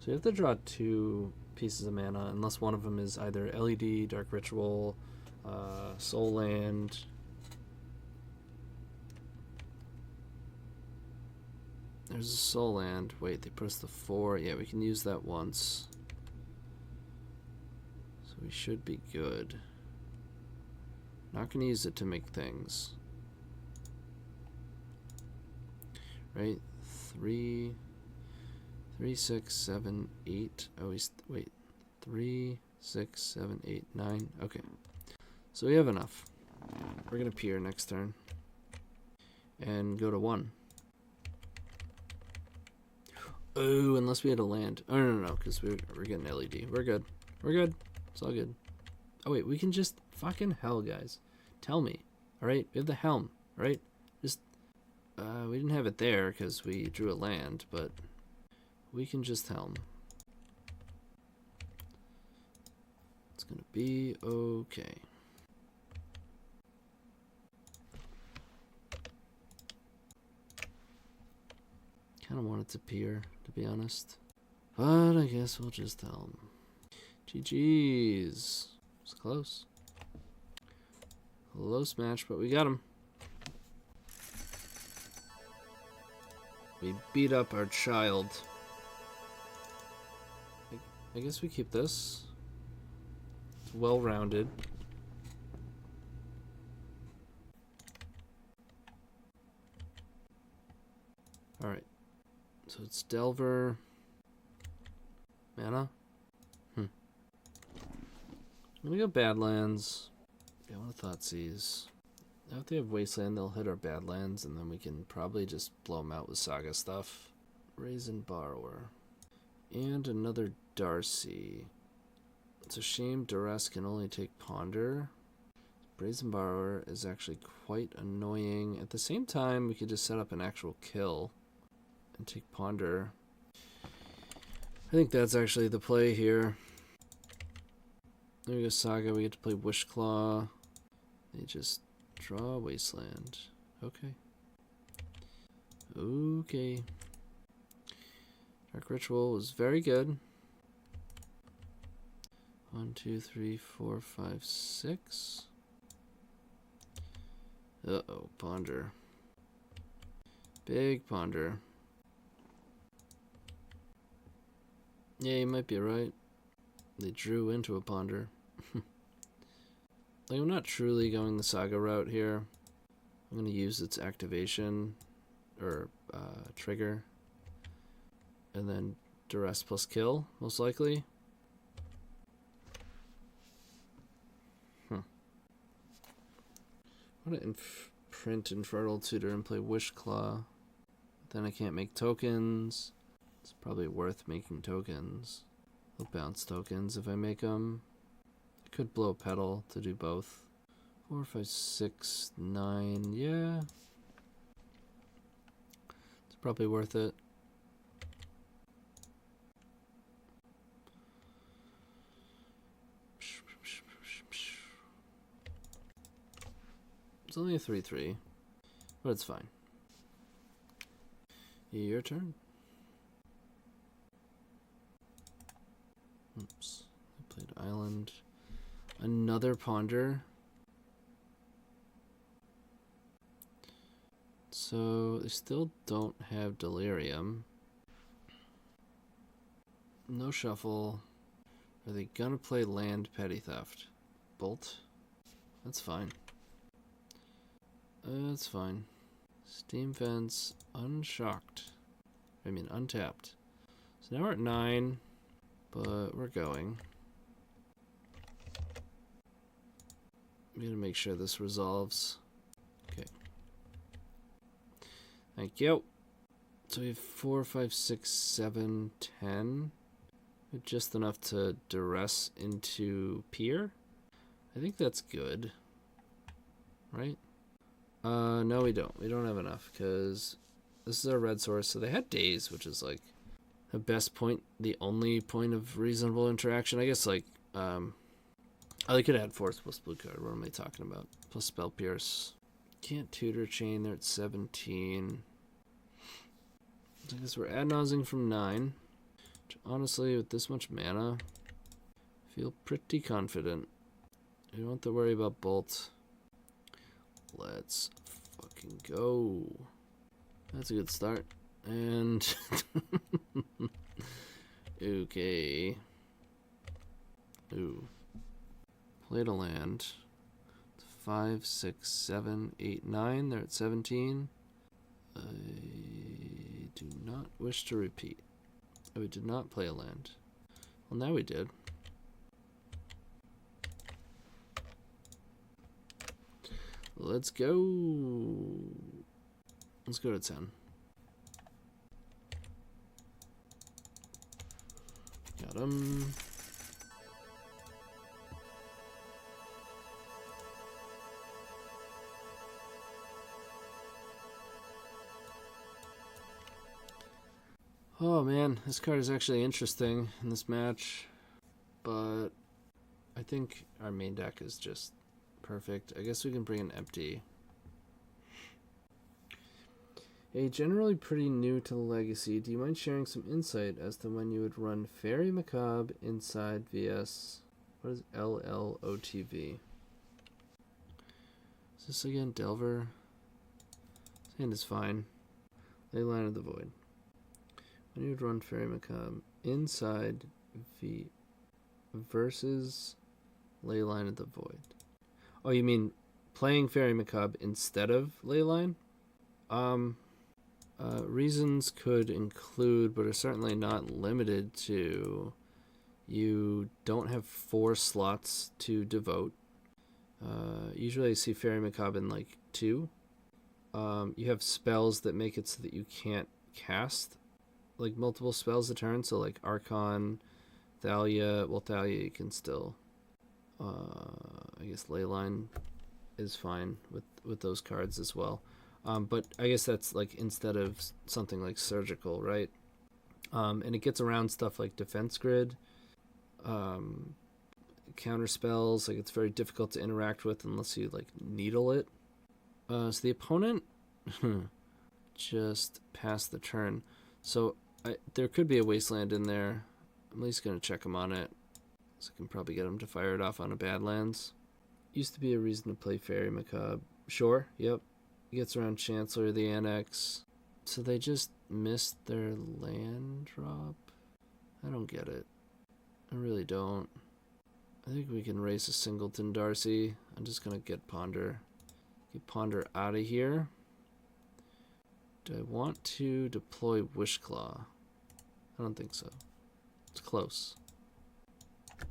[SPEAKER 1] So you have to draw 2 pieces of mana, unless one of them is either LED, Dark Ritual, Soul Land. There's a Soul Land. Wait, they put us to 4. Yeah, we can use that once. So we should be good. Not going to use it to make things. Right? 3, 6, 7, 8. Oh, wait. 3, 6, 7, 8, 9. Okay. So we have enough. We're going to peer next turn. And go to 1. Oh, unless we had a land. Oh, no, because we're getting LED. We're good. We're good. It's all good. Oh, wait. We can just... Fucking hell, guys. Tell me. Alright? We have the helm. Right? Just... we didn't have it there because we drew a land, but... We can just helm. It's gonna be okay. Kinda want it to peer, to be honest. But I guess we'll just tell him. GG's. It's close. Close match, but we got him. We beat up our child. I guess we keep this. It's well-rounded. Alright. So it's Delver. Mana? I'm gonna go Badlands. Yeah, I want to Thoughtseize. Now if they have Wasteland, they'll hit our Badlands, and then we can probably just blow them out with Saga stuff. Raisin Borrower. And another Darcy. It's a shame Duress can only take Ponder. Brazen Borrower is actually quite annoying. At the same time, we could just set up an actual kill and take Ponder. I think that's actually the play here. There we go, Saga. We get to play Wishclaw. They just draw Wasteland. Okay. Okay. Dark Ritual was very good. 1, 2, 3, 4, 5, 6. Uh-oh, Ponder. Big Ponder. Yeah, you might be right. They drew into a Ponder. Like, I'm not truly going the Saga route here. I'm going to use its activation, or trigger, and then Duress plus kill, most likely. I'm going to print Infernal Tutor and play Wishclaw. Then I can't make tokens. It's probably worth making tokens. I'll bounce tokens if I make them. I could blow a Petal to do both. 4, 5, 6, 9. Yeah. It's probably worth it. It's only a 3/3, but it's fine. Your turn. Oops. I played Island. Another Ponder. So they still don't have Delirium. No shuffle. Are they gonna play land Petty Theft? Bolt? That's fine. That's fine. Steam Fence, unshocked. I mean, untapped. So now we're at 9, but we're going. I'm gonna make sure this resolves. Okay. Thank you. So we have 4, 5, 6, 7, 10. Just enough to duress into Pier. I think that's good. Right? No, we don't. We don't have enough because this is our red source. So they had Daze, which is like the best point, the only point of reasonable interaction. I guess like, oh, they could add Force plus blue card. What am I talking about? Plus Spell Pierce. Can't Tutor Chain. They're at 17. I guess we're Ad Nauseam from 9. Which honestly, with this much mana, I feel pretty confident. You don't have to worry about Bolt. Let's fucking go. That's a good start. And okay. Ooh. Played a land. 5, 6, 7, 8, 9. They're at 17. I do not wish to repeat. Oh, we did not play a land. Well, now we did. Let's go. Let's go to 10. Got him. Oh man, this card is actually interesting in this match, but I think our main deck is just perfect. I guess we can bring an empty.
[SPEAKER 2] Hey, generally pretty new to Legacy. Do you mind sharing some insight as to when you would run Fairy Macabre inside VS? What is LLOTV? Is this again Delver? His hand is fine. Leyline of the Void. When you would run Fairy Macabre inside V versus Leyline of the Void. Oh, you mean playing Fairy Macabre instead of Leyline? Reasons could include, but are certainly not limited to, you don't have 4 slots to devote. Usually I see Fairy Macabre in like 2. You have spells that make it so that you can't cast like multiple spells a turn, so like Archon, Thalia. Well, Thalia you can still, I guess Leyline is fine with those cards as well. But I guess that's like instead of something like Surgical, right? And it gets around stuff like Defense Grid, counter spells. Like it's very difficult to interact with unless you like needle it. So the opponent just passed the turn. So there could be a Wasteland in there. I'm at least going to check him on it. So I can probably get him to fire it off on a Badlands. Used to be a reason to play Fairy Macabre. Sure, yep. Gets around Chancellor, the Annex. So they just missed their land drop? I don't get it. I really don't. I think we can race a Singleton Darcy. I'm just going to get Ponder. Get Ponder out of here. Do I want to deploy Wishclaw? I don't think so. It's close. I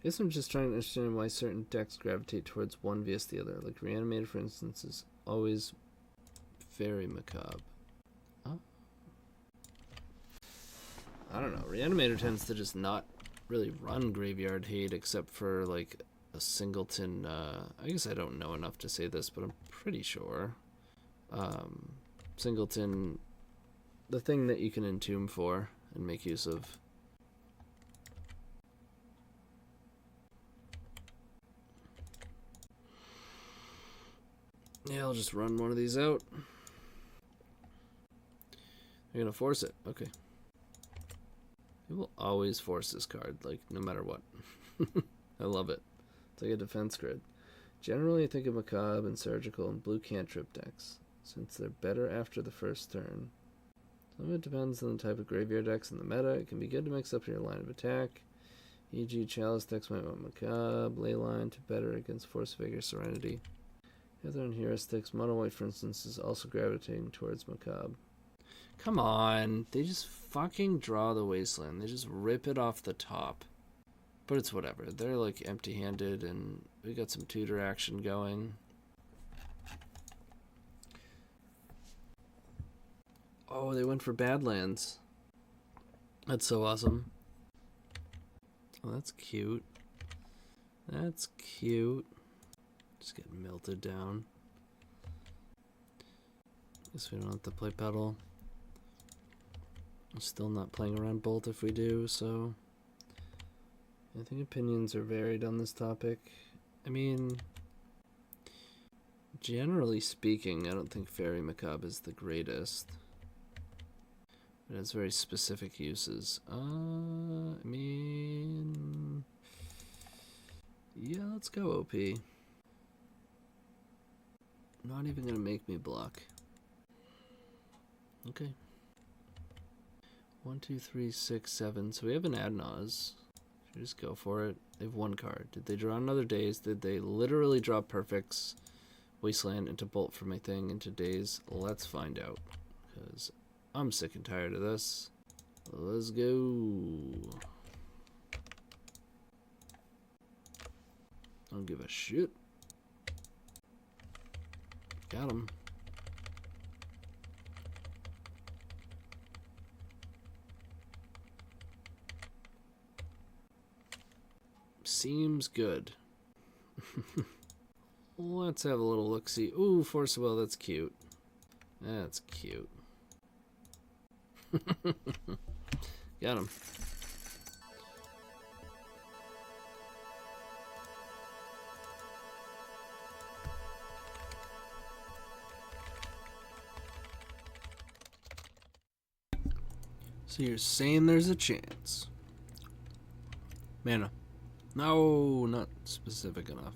[SPEAKER 2] guess I'm just trying to understand why certain decks gravitate towards one vs the other. Like Reanimator, for instance, is always Fairy Macabre. Huh? I don't know. Reanimator tends to just not really run Graveyard Hate except for like a Singleton. I guess I don't know enough to say this, but I'm pretty sure. Singleton, the thing that you can entomb for and make use of. Yeah, I'll just run one of these out. You're gonna force it. Okay. You will always force this card, like, no matter what. I love it. It's like a defense grid. Generally, I think of Macabre and Surgical and blue cantrip decks, since they're better after the first turn. Some of it depends on the type of graveyard decks in the meta. It can be good to mix up your line of attack. E.g. Chalice decks might want Macabre, Leyline to better against Force Vigor, Serenity. Heather and Heuristics, Mono White, for instance, is also gravitating towards Macabre. Come on, they just fucking draw the Wasteland. They just rip it off the top. But it's whatever. They're like empty-handed, and we got some tutor action going. Oh, they went for Badlands. That's so awesome. Oh, that's cute. That's cute. Just get melted down. Guess we don't have to play Pedal. I'm still not playing around Bolt if we do, so I think opinions are varied on this topic. I mean, generally speaking, I don't think Fairy Macabre is the greatest. It has very specific uses. I mean, yeah, let's go OP. Not even gonna make me block. Okay. 1, 2, 3, 6, 7. So we have an Ad Nauseam. Should we just go for it? They have 1 card. Did they draw another Daze? Did they literally draw Perfects, Wasteland into Bolt for my thing into Daze? Let's find out. Because I'm sick and tired of this. Let's go. I don't give a shit. Got him. Seems good. Let's have a little look-see. Ooh, Force of Will, that's cute. That's cute. Got him. So you're saying there's a chance. Mana. No, not specific enough.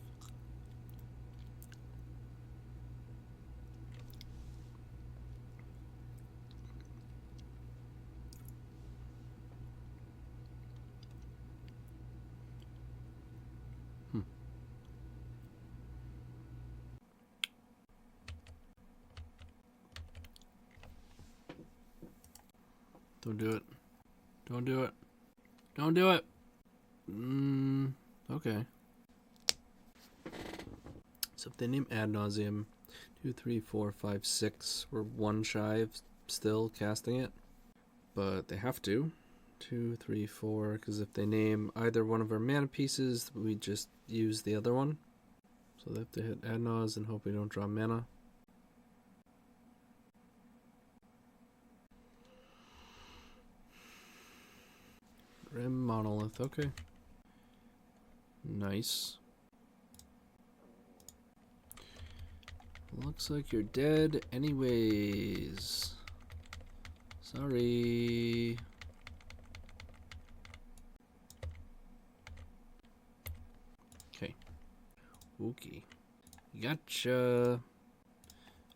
[SPEAKER 2] Don't do it. Don't do it. Don't do it. Okay. So if they name Ad Nauseam, 2, 3, 4, 5, 6, we're one shy of still casting it. But they have to. 2, 3, 4, because if they name either one of our mana pieces, we just use the other one. So they have to hit Ad Naus and hope we don't draw mana. Grim Monolith, okay. Nice. Looks like you're dead anyways. Sorry. Okay. Okay. Gotcha.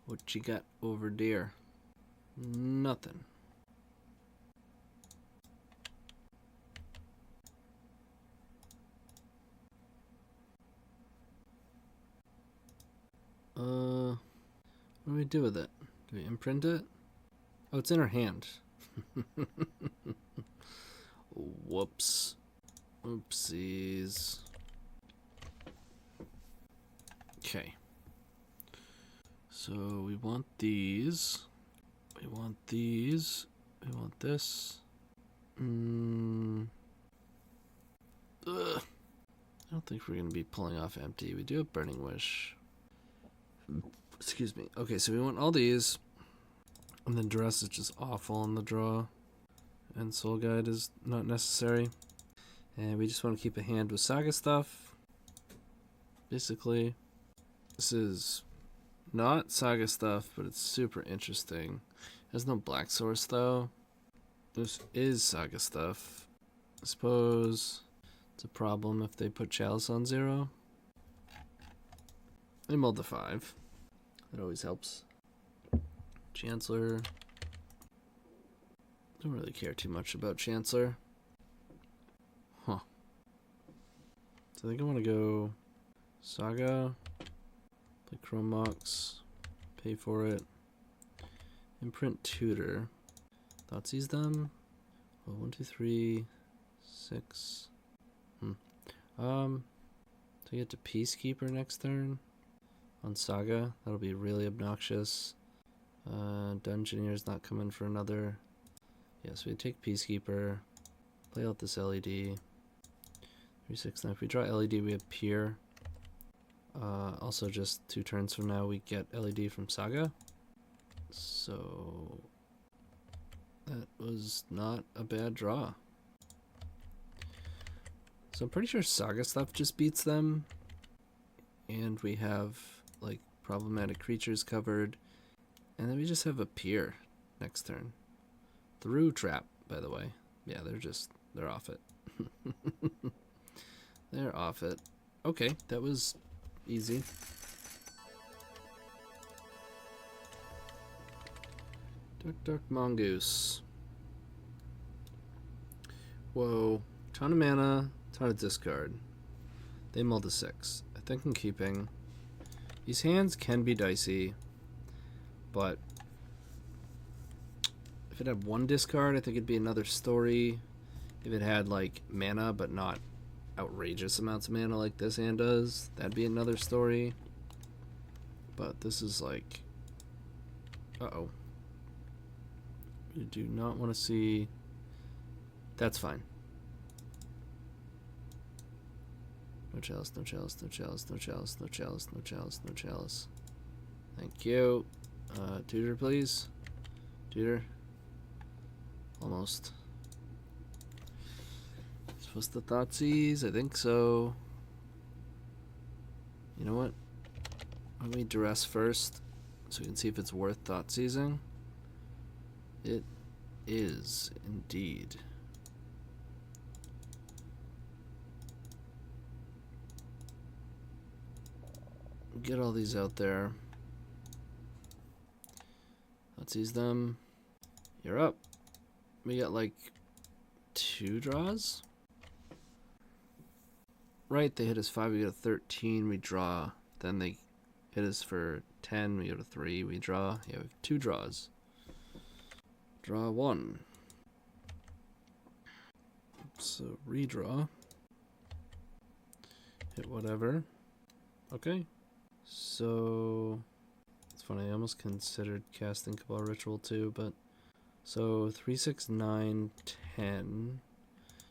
[SPEAKER 2] What you got over there? Nothing. What do we do with it? Do we imprint it? Oh, it's in her hand. Whoops. Oopsies. Okay. So we want these. We want these. We want this. Ugh. I don't think we're going to be pulling off empty. We do have Burning Wish. Excuse me. Okay, so we want all these. And then Duress is just awful in the draw. And Soul Guide is not necessary. And we just want to keep a hand with Saga stuff. Basically. This is not Saga stuff, but it's super interesting. There's no Black Source though. This is Saga stuff. I suppose it's a problem if they put Chalice on 0. They mulled the 5. That always helps. Chancellor. Don't really care too much about Chancellor. Huh. So I think I want to go Saga, play Chrome Mox, pay for it, imprint Tutor. Thoughtseize them. Well, 1, 2, 3, 6. To get to Peacekeeper next turn on Saga, that'll be really obnoxious. Dungeoneer's not coming for another. Yes, we take Peacekeeper, play out this LED. 3, 6, 9. If we draw LED, we have Pier. Also, just 2 turns from now, we get LED from Saga. So that was not a bad draw. So I'm pretty sure Saga stuff just beats them. And we have like problematic creatures covered. And then we just have a Pier next turn. Through Trap, by the way. Yeah, they're off it. They're off it. Okay, that was easy. Dark Mongoose. Whoa. Ton of mana, ton of discard. They mulled a 6. I think I'm keeping. These hands can be dicey, but if it had 1 discard, I think it'd be another story. If it had like mana, but not outrageous amounts of mana like this hand does, that'd be another story. But this is like, uh-oh. You do not want to see. That's fine. No chalice, no chalice, no chalice, no chalice, no chalice, no chalice, no chalice. Thank you. Tutor, please. Tutor. Almost. Supposed to Thoughtseize? I think so. You know what? Let me Duress first, so we can see if it's worth Thoughtseizing. It is indeed. Get all these out there. Let's use them. You're up. We got like 2 draws? Right, they hit us 5, we go to 13, we draw. Then they hit us for 10, we go to 3, we draw. Yeah, we have 2 draws. Draw 1. So redraw. Hit whatever. Okay. So it's funny, I almost considered casting Cabal Ritual too, but so 3, 6, 9, 10.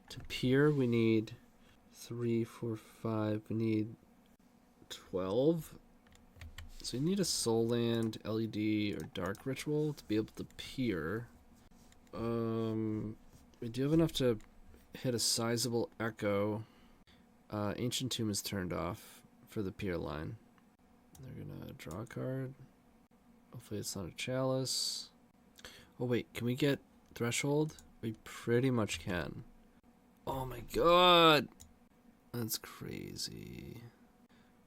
[SPEAKER 2] To peer we need 3, 4, 5. We need 12. So you need a Soul Land, LED, or Dark Ritual to be able to peer. We do have enough to hit a sizable Echo. Ancient Tomb is turned off for the peer line. They're gonna draw a card. Hopefully it's not a Chalice. Oh wait, can we get Threshold? We pretty much can. Oh my god! That's crazy.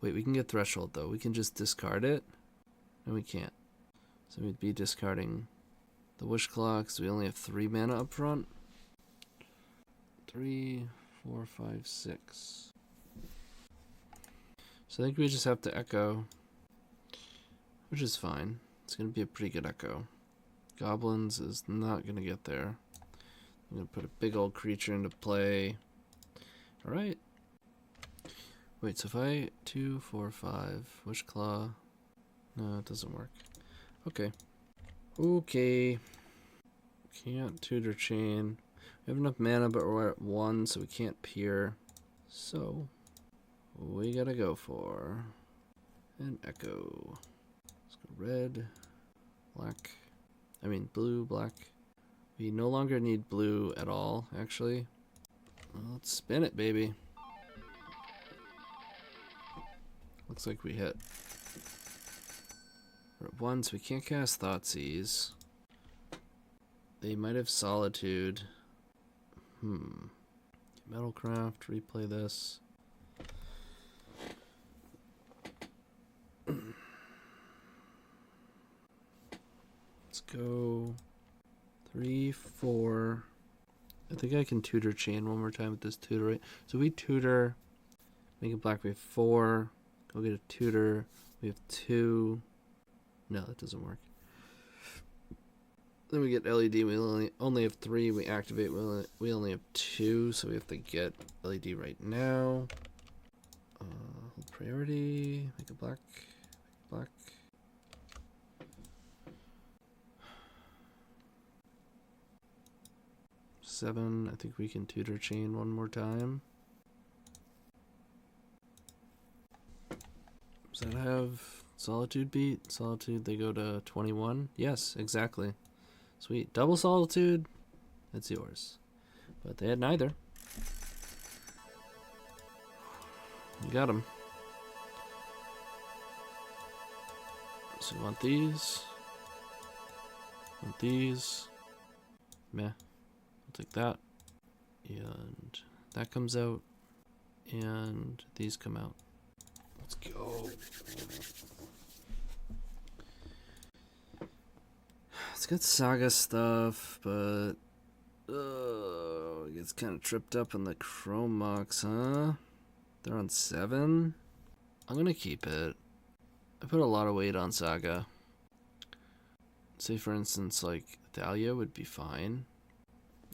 [SPEAKER 2] Wait, we can get Threshold though. We can just discard it? No, we can't. So we'd be discarding the Wish Claw because we only have 3 mana up front. 3, 4, 5, 6. So I think we just have to Echo, which is fine. It's going to be a pretty good Echo. Goblins is not going to get there. I'm going to put a big old creature into play. Alright. Wait, so if I 2, 4, 5, Wish Claw. No, it doesn't work. Okay. Okay. Can't Tutor Chain. We have enough mana, but we're at 1, so we can't peer. So we gotta go for an Echo. Let's go red, black. I mean blue, black. We no longer need blue at all, actually. Well, let's spin it, baby. Looks like we hit. We're at 1, so we can't cast Thoughtseize. They might have Solitude. Metalcraft, replay this. Let's go 3, 4. I think I can Tutor Chain one more time with this Tutor, right? So we Tutor, make it black, we have 4. Go get a Tutor, we have 2. No, that doesn't work. Then we get LED, we only have 3, we activate, we only have 2, so we have to get LED right now. Hold priority, make it black, black. Seven, I think we can Tutor Chain one more time. Does that have Solitude beat? Solitude, they go to 21? Yes, exactly. Sweet. Double Solitude, it's yours. But they had neither. You got them. So we want these. Want these. Meh. I'll take that. And that comes out. And these come out. Let's go. It's got Saga stuff, but it gets kind of tripped up in the Chrome Mox, huh? They're on 7. I'm gonna keep it. I put a lot of weight on Saga. Say for instance, like Thalia would be fine.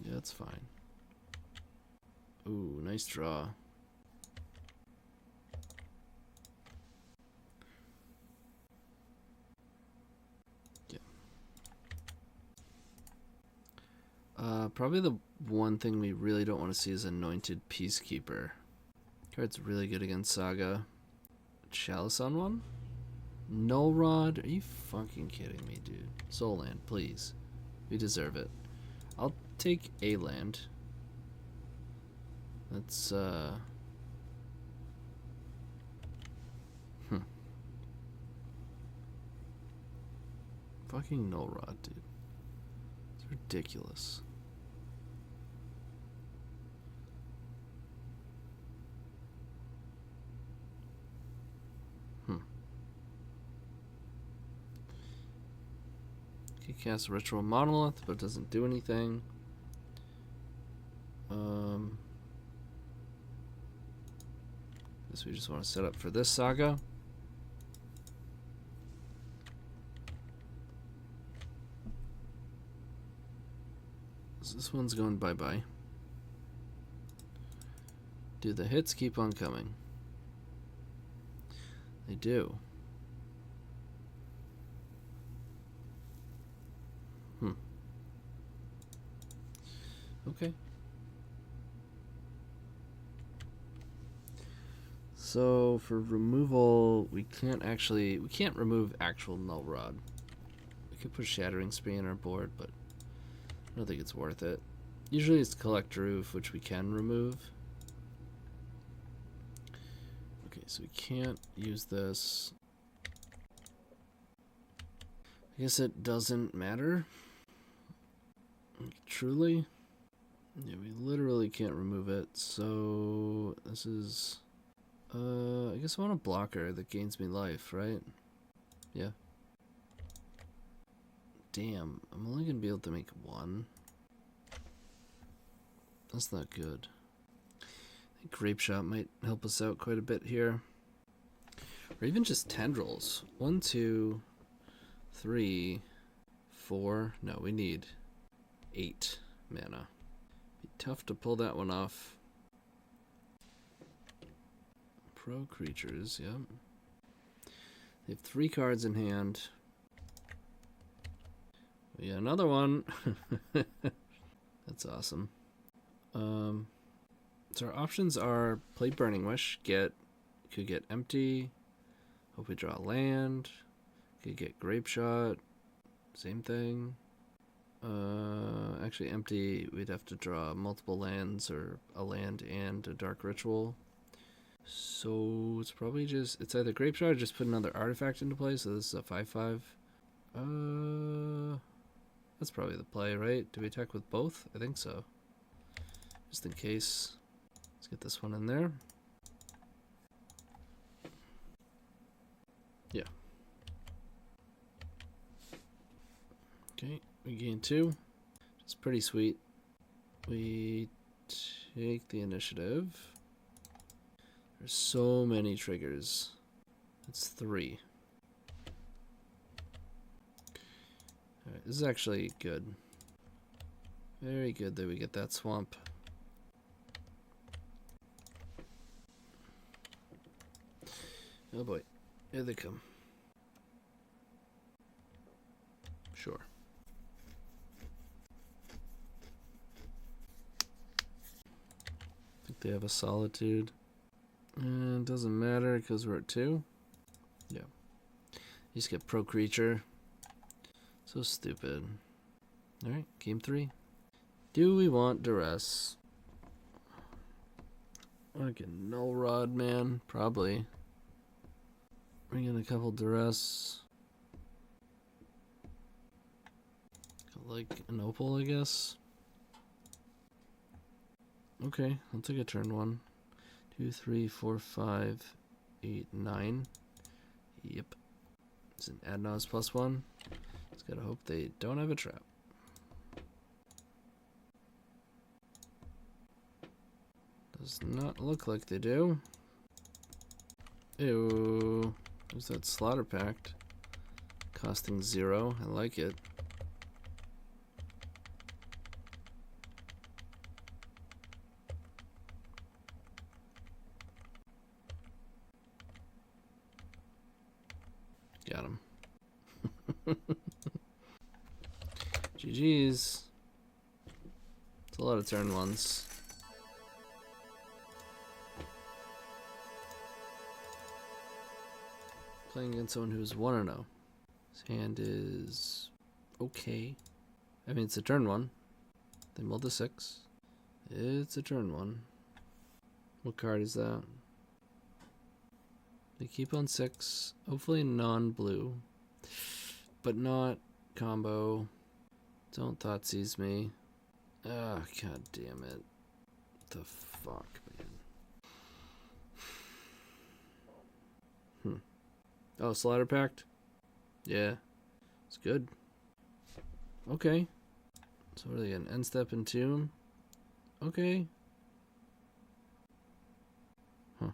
[SPEAKER 2] Yeah, that's fine. Ooh, nice draw. Probably the one thing we really don't want to see is Anointed Peacekeeper. Card's really good against Saga. Chalice on one? Null Rod? Are you fucking kidding me, dude? Soul Land, please. We deserve it. I'll take a land. That's, Fucking Null Rod, dude. It's Ridiculous. He casts Ritual Monolith, but doesn't do anything. Guess we just want to set up for this Saga. So this one's going bye-bye. Do the hits keep on coming? They do. Okay. So for removal, we can't remove actual Null Rod. We could put Shattering Spree on our board, but I don't think it's worth it. Usually it's Collect Roof, which we can remove. Okay, so we can't use this. I guess it doesn't matter. Truly. Yeah, we literally can't remove it. So this is... I guess I want a blocker that gains me life, right? Yeah. Damn, I'm only gonna be able to make one. That's not good. I think Grape Shot might help us out quite a bit here. Or even just Tendrils. 1, 2, 3, 4. No, we need 8 mana. Be tough to pull that one off. Pro creatures, yep. They have 3 cards in hand. We got another one. That's awesome. So our options are play Burning Wish, could get Empty, hope we draw land, could get Grape Shot, same thing. Actually Empty, we'd have to draw multiple lands or a land and a Dark Ritual. So it's probably it's either Grape Shot or just put another artifact into play. So this is a 5/5. That's probably the play, right? Do we attack with both? I think so. Just in case. Let's get this one in there. Yeah. Okay, we gain 2. It's pretty sweet. We take the initiative. There's so many triggers. It's 3. Alright, this is actually good. Very good that we get that swamp. Oh boy, here they come. Sure. I think they have a Solitude. And it doesn't matter because we're at 2. Yeah. You just get Pro Creature. So stupid. Alright, game 3. Do we want Duress? Like a Null Rod, man. Probably. Bring in a couple Duress. Like an Opal, I guess. Okay, I'll take a turn 1. 2, 3, 4, 5, 8, 9. Yep. It's an Ad Nauseam +1. Just gotta hope they don't have a trap. Does not look like they do. Ew. There's that Slaughter Pact. Costing 0. I like it. Got him. GG's. It's a lot of turn 1s. Playing against someone who's 1-0. His hand is okay. I mean, it's a turn 1. They mulled a 6. It's a turn 1. What card is that? They keep on 6. Hopefully non-blue. But not combo. Don't Thoughtseize me. Ah, god damn it. The fuck, man. Oh, Slaughter Pact? Yeah. It's good. Okay. So what are they getting? End step and tomb? Okay. Huh.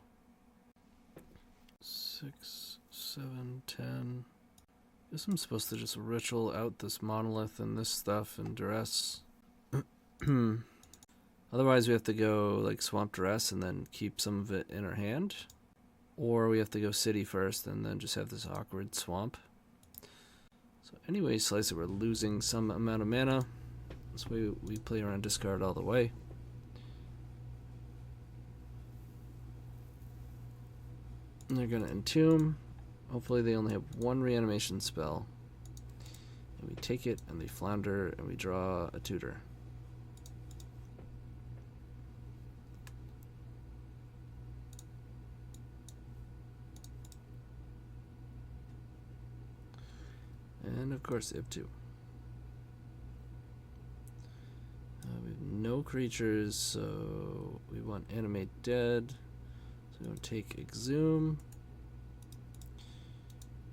[SPEAKER 2] 6, 7, 10. Guess I'm supposed to just ritual out this monolith and this stuff and duress. Otherwise we have to go like swamp duress and then keep some of it in our hand. Or we have to go city first and then just have this awkward swamp. So anyway, Slicer, we're losing some amount of mana. This way we play around discard all the way. And they're gonna entomb. Hopefully they only have one reanimation spell. And we take it and they flounder and we draw a tutor. And of course they have two. We have no creatures, so we want Animate Dead. So we're going to take Exhume.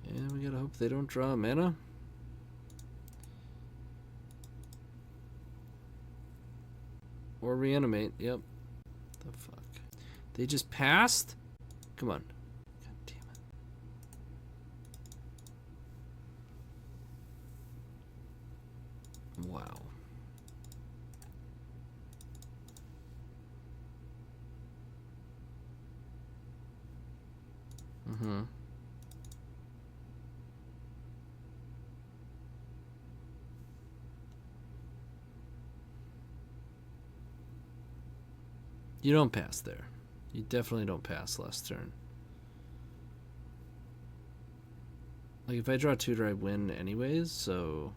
[SPEAKER 2] And we gotta hope they don't draw mana. Or Reanimate, yep. The fuck. They just passed? Come on. God damn it. Wow. Mm-hmm. You don't pass there. You definitely don't pass last turn. Like, if I draw a tutor, I win anyways, so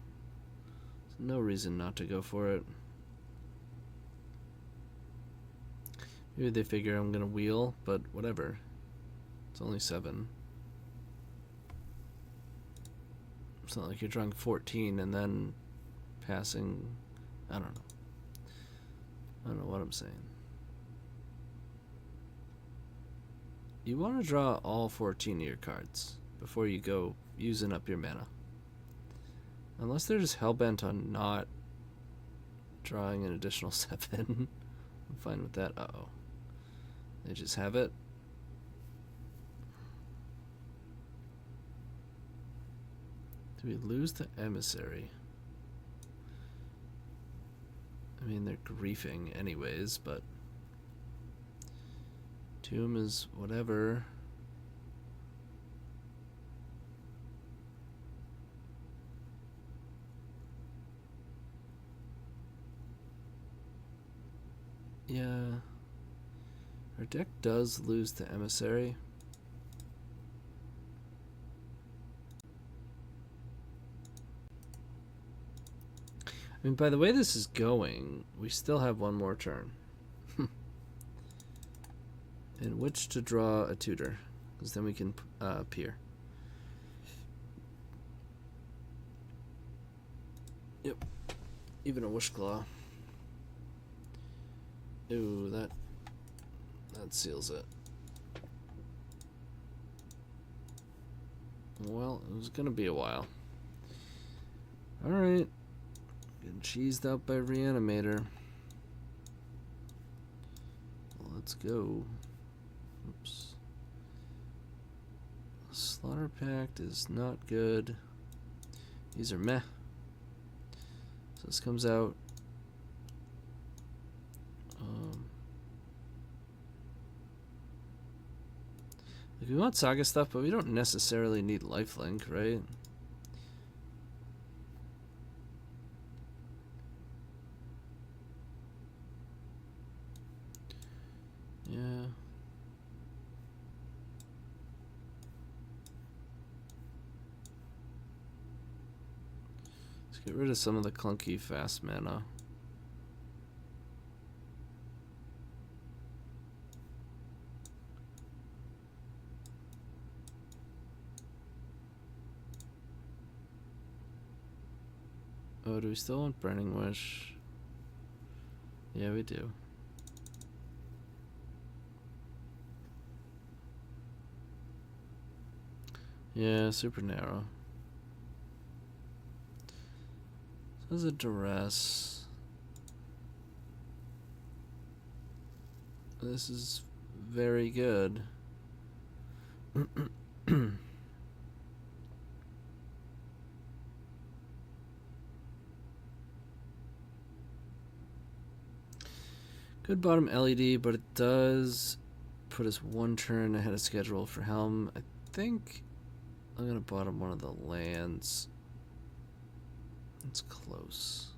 [SPEAKER 2] there's no reason not to go for it. Maybe they figure I'm gonna wheel, but whatever. It's only 7. It's not like you're drawing 14 and then passing. I don't know. I don't know what I'm saying. You want to draw all 14 of your cards before you go using up your mana. Unless they're just hellbent on not drawing an additional 7. I'm fine with that. Uh-oh. They just have it. Do we lose the Emissary? I mean, they're griefing anyways, but Tomb is whatever. Yeah. Our deck does lose the Emissary. I mean, by the way this is going, we still have one more turn. In which to draw a tutor, because then we can peer. Yep. Even a Wishclaw. Ooh, that seals it. Well, it was gonna be a while. Alright. Getting cheesed out by Reanimator. Let's go. Oops. Slaughter Pact is not good. These are meh. So this comes out. Like, we want Saga stuff, but we don't necessarily need lifelink, right? Yeah. Let's get rid of some of the clunky fast mana. Oh, do we still want Burning Wish? Yeah, we do. Yeah, super narrow. So there's a Duress. This is very good. Good bottom LED, but it does put us one turn ahead of schedule for Helm. I think I'm gonna bottom one of the lands. It's close.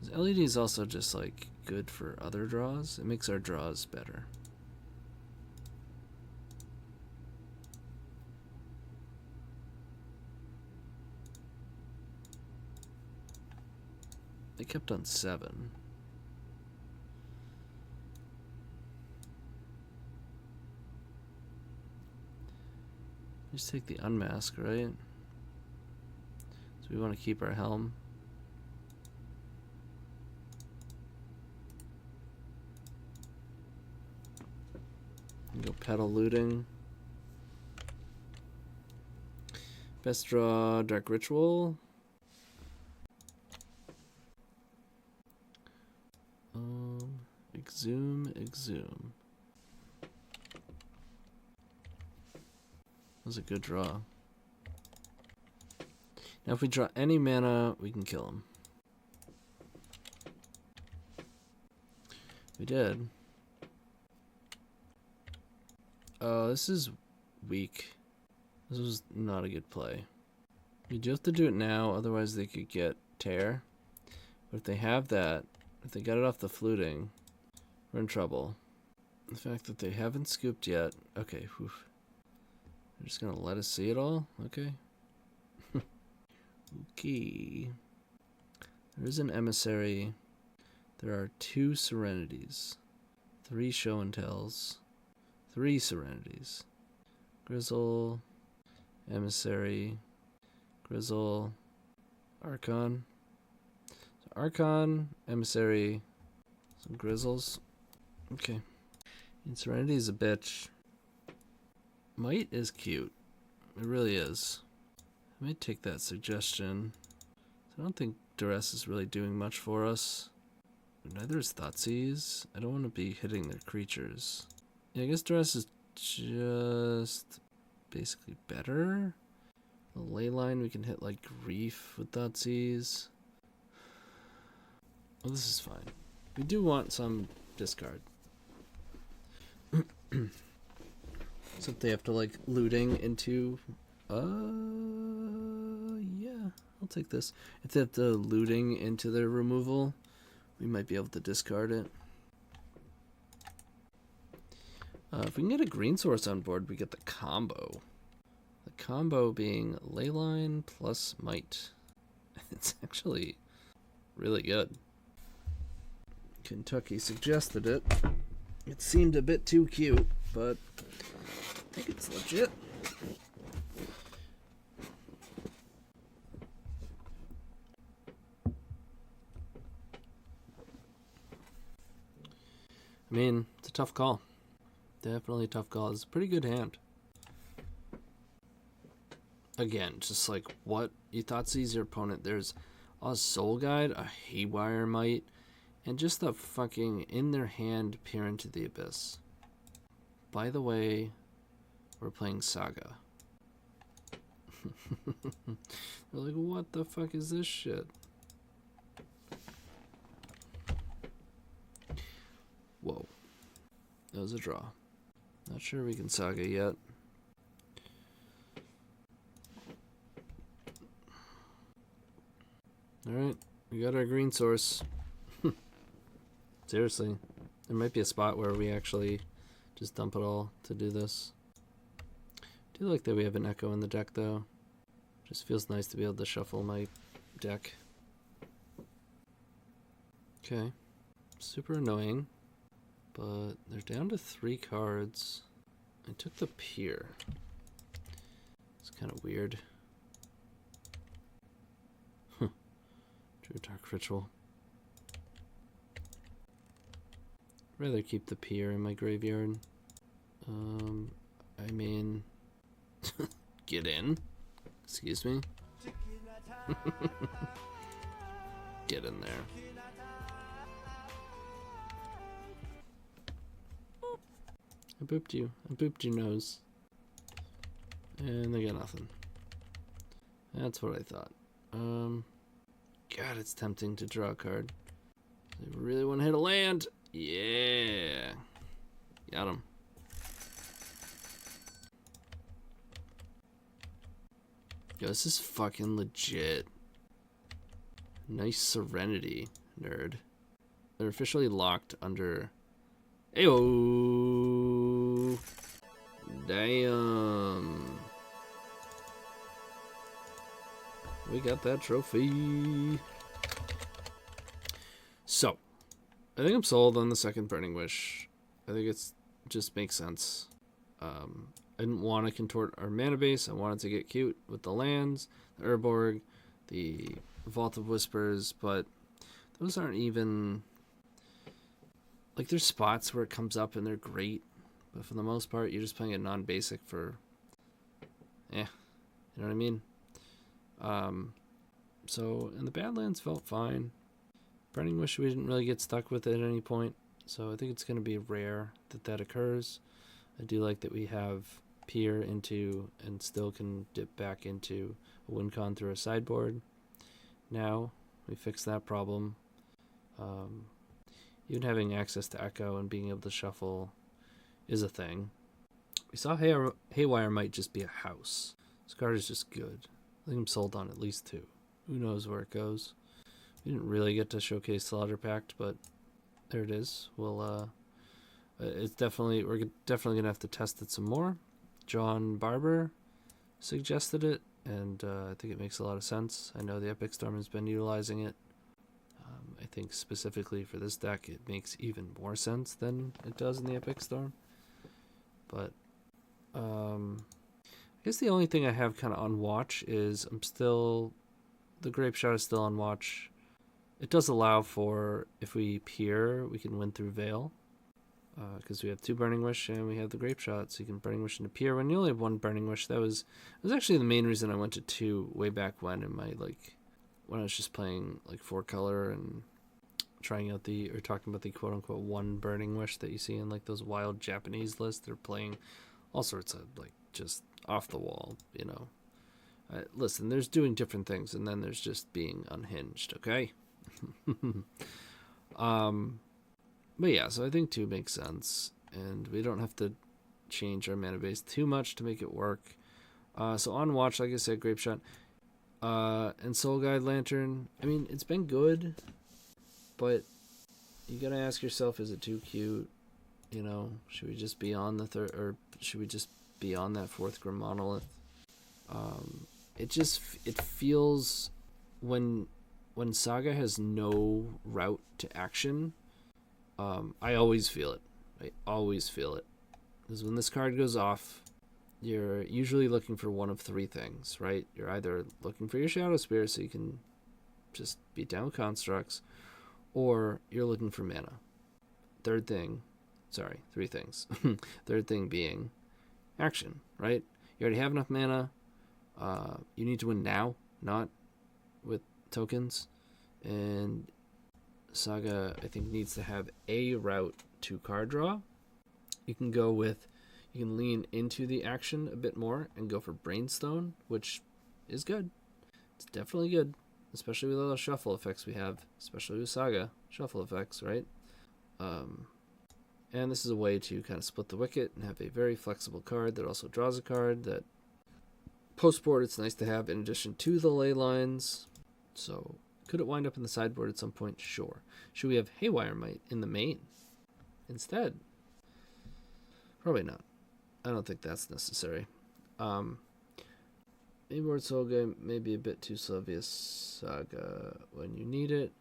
[SPEAKER 2] This LED is also just like good for other draws. It makes our draws better. They kept on 7. Just take the unmask, right? So we want to keep our Helm. Go pedal looting. Best draw, Dark Ritual. Exhume. That was a good draw. Now if we draw any mana, we can kill him. We did. Oh, this is weak. This was not a good play. You do have to do it now, otherwise they could get tear. But if they have that, if they got it off the fluting, we're in trouble. The fact that they haven't scooped yet. Okay, whew. They're just gonna let us see it all? Okay. Okay. There is an emissary. There are 2 serenities. 3 show and tells. 3 serenities. Grizzle, emissary, Grizzle, Archon. So Archon, emissary, some Grizzles. Okay. And Serenity is a bitch. Might is cute. It really is. I might take that suggestion. I don't think Duress is really doing much for us. Neither is Thoughtseize. I don't want to be hitting their creatures. Yeah, I guess Duress is just basically better. The Leyline, we can hit like Grief with Thoughtseize. Well, this is fine. We do want some discard. Except they have to like looting into yeah, I'll take this. If they have to looting into their removal, we might be able to discard it. If we can get a green source on board, we get the combo. The combo being Leyline plus Might. It's actually really good. Kentucky suggested it. It seemed a bit too cute, but I think it's legit. I mean, it's a tough call. Definitely a tough call. It's a pretty good hand. Again, just like what you thought sees your opponent. There's a Soul Guide, a Haywire Might, and just the fucking in their hand peer into the abyss. By the way, we're playing Saga. They're like, what the fuck is this shit? Whoa. That was a draw. Not sure we can Saga yet. Alright, we got our green source. Seriously, there might be a spot where we actually just dump it all to do this. I do like that we have an Echo in the deck though. Just feels nice to be able to shuffle my deck. Okay, super annoying, but they're down to 3 cards. I took the Pier. It's kind of weird.
[SPEAKER 1] True Dark Ritual. Rather keep the pier in my graveyard. I mean, get in. Excuse me. Get in there. I booped you. I booped your nose. And they got nothing. That's what I thought. God, it's tempting to draw a card. I really want to hit a land. Yeah. Got him. Yo, this is fucking legit. Nice Serenity, nerd. They're officially locked under... Ayo! Damn. We got that trophy. So, I think I'm sold on the second Burning Wish. I think it's just makes sense. I didn't want to contort our mana base. I wanted to get cute with the lands, the Urborg, the Vault of Whispers, but those aren't even... Like, there's spots where it comes up and they're great, but for the most part, you're just playing a non-basic for... you know what I mean? So, and the Badlands felt fine. Burning Wish, we didn't really get stuck with it at any point, so I think it's going to be rare that that occurs. I do like that we have Pier into, and still can dip back into a win con through a sideboard. Now, we fixed that problem. Even having access to Echo and being able to shuffle is a thing. We saw Haywire might just be a house. This card is just good. I think I'm sold on at least 2. Who knows where it goes. We didn't really get to showcase Slaughter Pact, but there it is. We'll, it's definitely, we're definitely going to have to test it some more. John Barber suggested it, and I think it makes a lot of sense. I know the Epic Storm has been utilizing it. I think specifically for this deck, it makes even more sense than it does in the Epic Storm. But I guess the only thing I have kind of on watch is the Grape Shot is still on watch. It does allow for, if we Pier, we can win through Veil. Because we have 2 Burning Wish and we have the Grape Shot, so you can Burning Wish into Pier. When you only have 1 Burning Wish, it was actually the main reason I went to 2 way back when in my, when I was just playing, 4-color and trying out or talking about the quote-unquote 1 Burning Wish that you see in, those wild Japanese lists. They're playing all sorts of, just off the wall, you know. Listen, there's doing different things, and then there's just being unhinged, okay? But yeah, so I think 2 makes sense, and we don't have to change our mana base too much to make it work. So on watch, like I said, Grape Shot, and Soul Guide Lantern. I mean, it's been good, but you gotta ask yourself, is it too cute? You know, should we just be on the third, or should we just be on that 4th Grim Monolith? It feels when Saga has no route to action, I always feel it. I always feel it. Because when this card goes off, you're usually looking for one of 3 things, right? You're either looking for your Shadowspear so you can just beat down constructs, or you're looking for mana. 3 things. 3rd thing being action, right? You already have enough mana. You need to win now, not with tokens. And Saga, I think, needs to have a route to card draw. You can lean into the action a bit more and go for Brainstone, which is good. It's definitely good, especially with all the shuffle effects we have, especially with Saga shuffle effects, right? And this is a way to kind of split the wicket and have a very flexible card that also draws a card that post-board it's nice to have in addition to the ley lines. So could it wind up in the sideboard at some point? Sure. Should we have Haywire Might in the main instead? Probably not. I don't think that's necessary. Mainboard Soulga may be a bit too slow via Saga when you need it.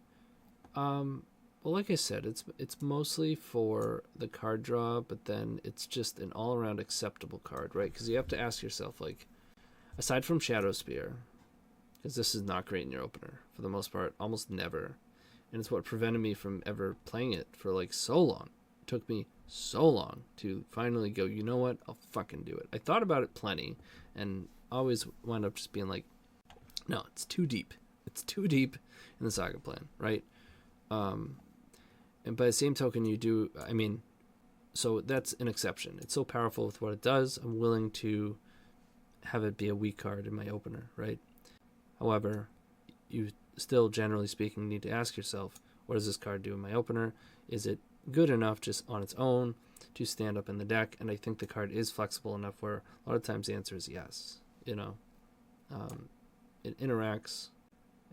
[SPEAKER 1] Well, like I said, it's mostly for the card draw, but then it's just an all-around acceptable card, right? Because you have to ask yourself, aside from Shadowspear,
[SPEAKER 2] because this is not great in your opener for the most part, almost never. And it's what prevented me from ever playing it for like so long. It took me so long to finally go, you know what, I'll fucking do it. I thought about it plenty and always wound up just being like, no, it's too deep. It's too deep in the Saga plan, right? And by the same token, you do, I mean, so that's an exception. It's so powerful with what it does, I'm willing to have it be a weak card in my opener, right? However, you still, generally speaking, need to ask yourself, what does this card do in my opener? Is it good enough just on its own to stand up in the deck? And I think the card is flexible enough where a lot of times the answer is yes. You know, it interacts.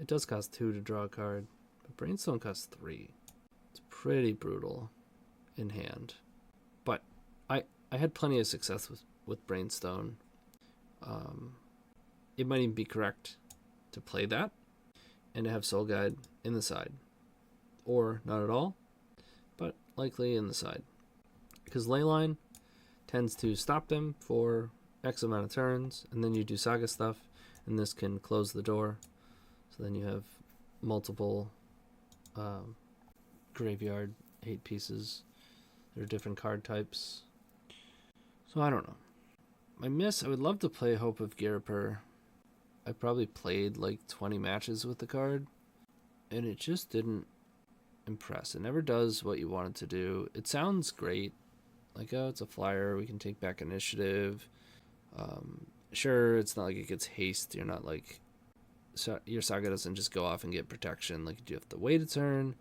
[SPEAKER 2] It does cost 2 to draw a card, but Brainstone costs 3. It's pretty brutal in hand. But I had plenty of success with Brainstone. It might even be correct to play that and to have Soul Guide in the side. Or not at all, but likely in the side. Because Leyline tends to stop them for X amount of turns, and then you do Saga stuff, and this can close the door. So then you have multiple graveyard 8 pieces. There are different card types. So I don't know. My miss, I would love to play Hope of Ghirapur. I probably played like 20 matches with the card, and it just didn't impress. It never does what you want it to do. It sounds great. Like, oh, it's a flyer. We can take back initiative. Sure, it's not like it gets haste. You're not like... So your Saga doesn't just go off and get protection. Like, you have to wait a turn.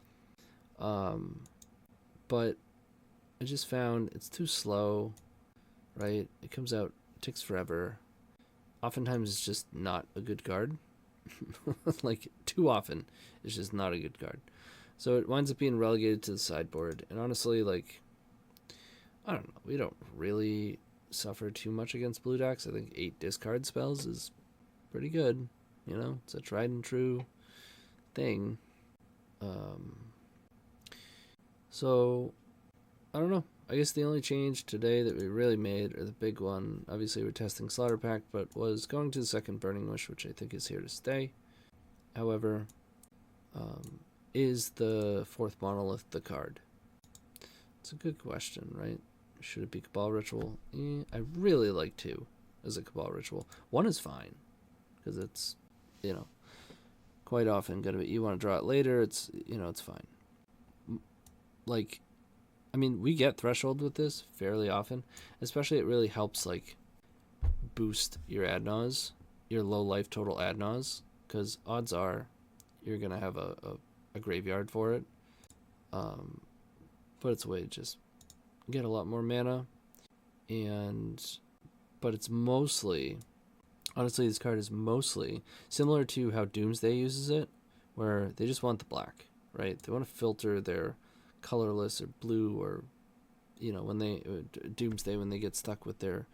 [SPEAKER 2] But I just found it's too slow, right? It comes out, it takes forever. Oftentimes it's just not a good card. Like, too often it's just not a good card. So it winds up being relegated to the sideboard. And honestly, like, I don't know. We don't really suffer too much against blue decks. I think 8 discard spells is pretty good. You know, it's a tried and true thing. So, I don't know. I guess the only change today that we really made, or the big one, obviously we're testing Slaughter Pact, but was going to the second Burning Wish, which I think is here to stay. However, is the 4th Monolith the card? It's a good question, right? Should it be Cabal Ritual? I really like 2 as a Cabal Ritual. 1 is fine, because it's, you know, quite often gonna be, you want to draw it later, it's, you know, it's fine. Like, I mean, we get Threshold with this fairly often. Especially, it really helps, like, boost your Ad Naus, your low life total Ad Naus, because odds are you're going to have a graveyard for it. But it's a way to just get a lot more mana. But it's mostly, honestly, this card is mostly similar to how Doomsday uses it, where they just want the black, right? They want to filter their colorless or blue, or, you know, when they Doomsday, when they get stuck with their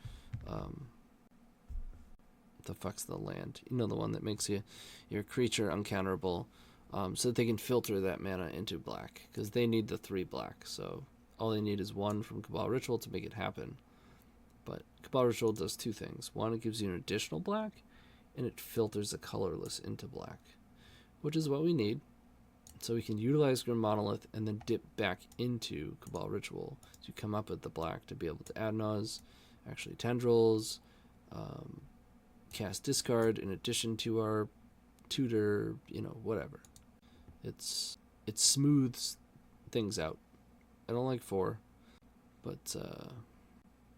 [SPEAKER 2] the fuck's the land, you know, the one that makes your creature uncounterable, so that they can filter that mana into black, because they need the 3 black. So all they need is 1 from Cabal Ritual to make it happen. But Cabal Ritual does 2 things. 1, it gives you an additional black, and it filters the colorless into black, which is what we need. So we can utilize Grim Monolith and then dip back into Cabal Ritual to come up with the black to be able to Ad Naus, actually Tendrils, cast Discard in addition to our tutor, you know, whatever. It smooths things out. I don't like 4, but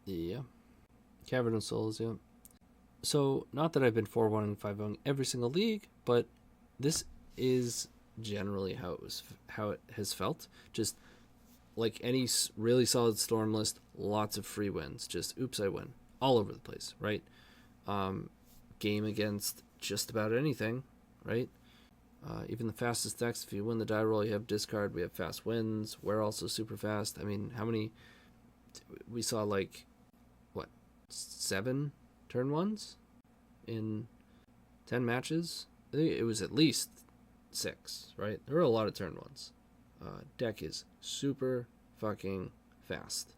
[SPEAKER 2] yeah. Cavern of Souls, yeah. So, not that I've been 4-1 and 5-0 every single league, but this is generally how it has felt. Just like any really solid Storm list, lots of free wins. Just, oops, I win. All over the place, right? Game against just about anything, right? Even the fastest decks, if you win the die roll, you have discard, we have fast wins. We're also super fast. I mean, how many... We saw, like, what, 7 turn 1s in 10 matches? I think it was at least 6, right? There were a lot of turn 1s. Deck is super fucking fast.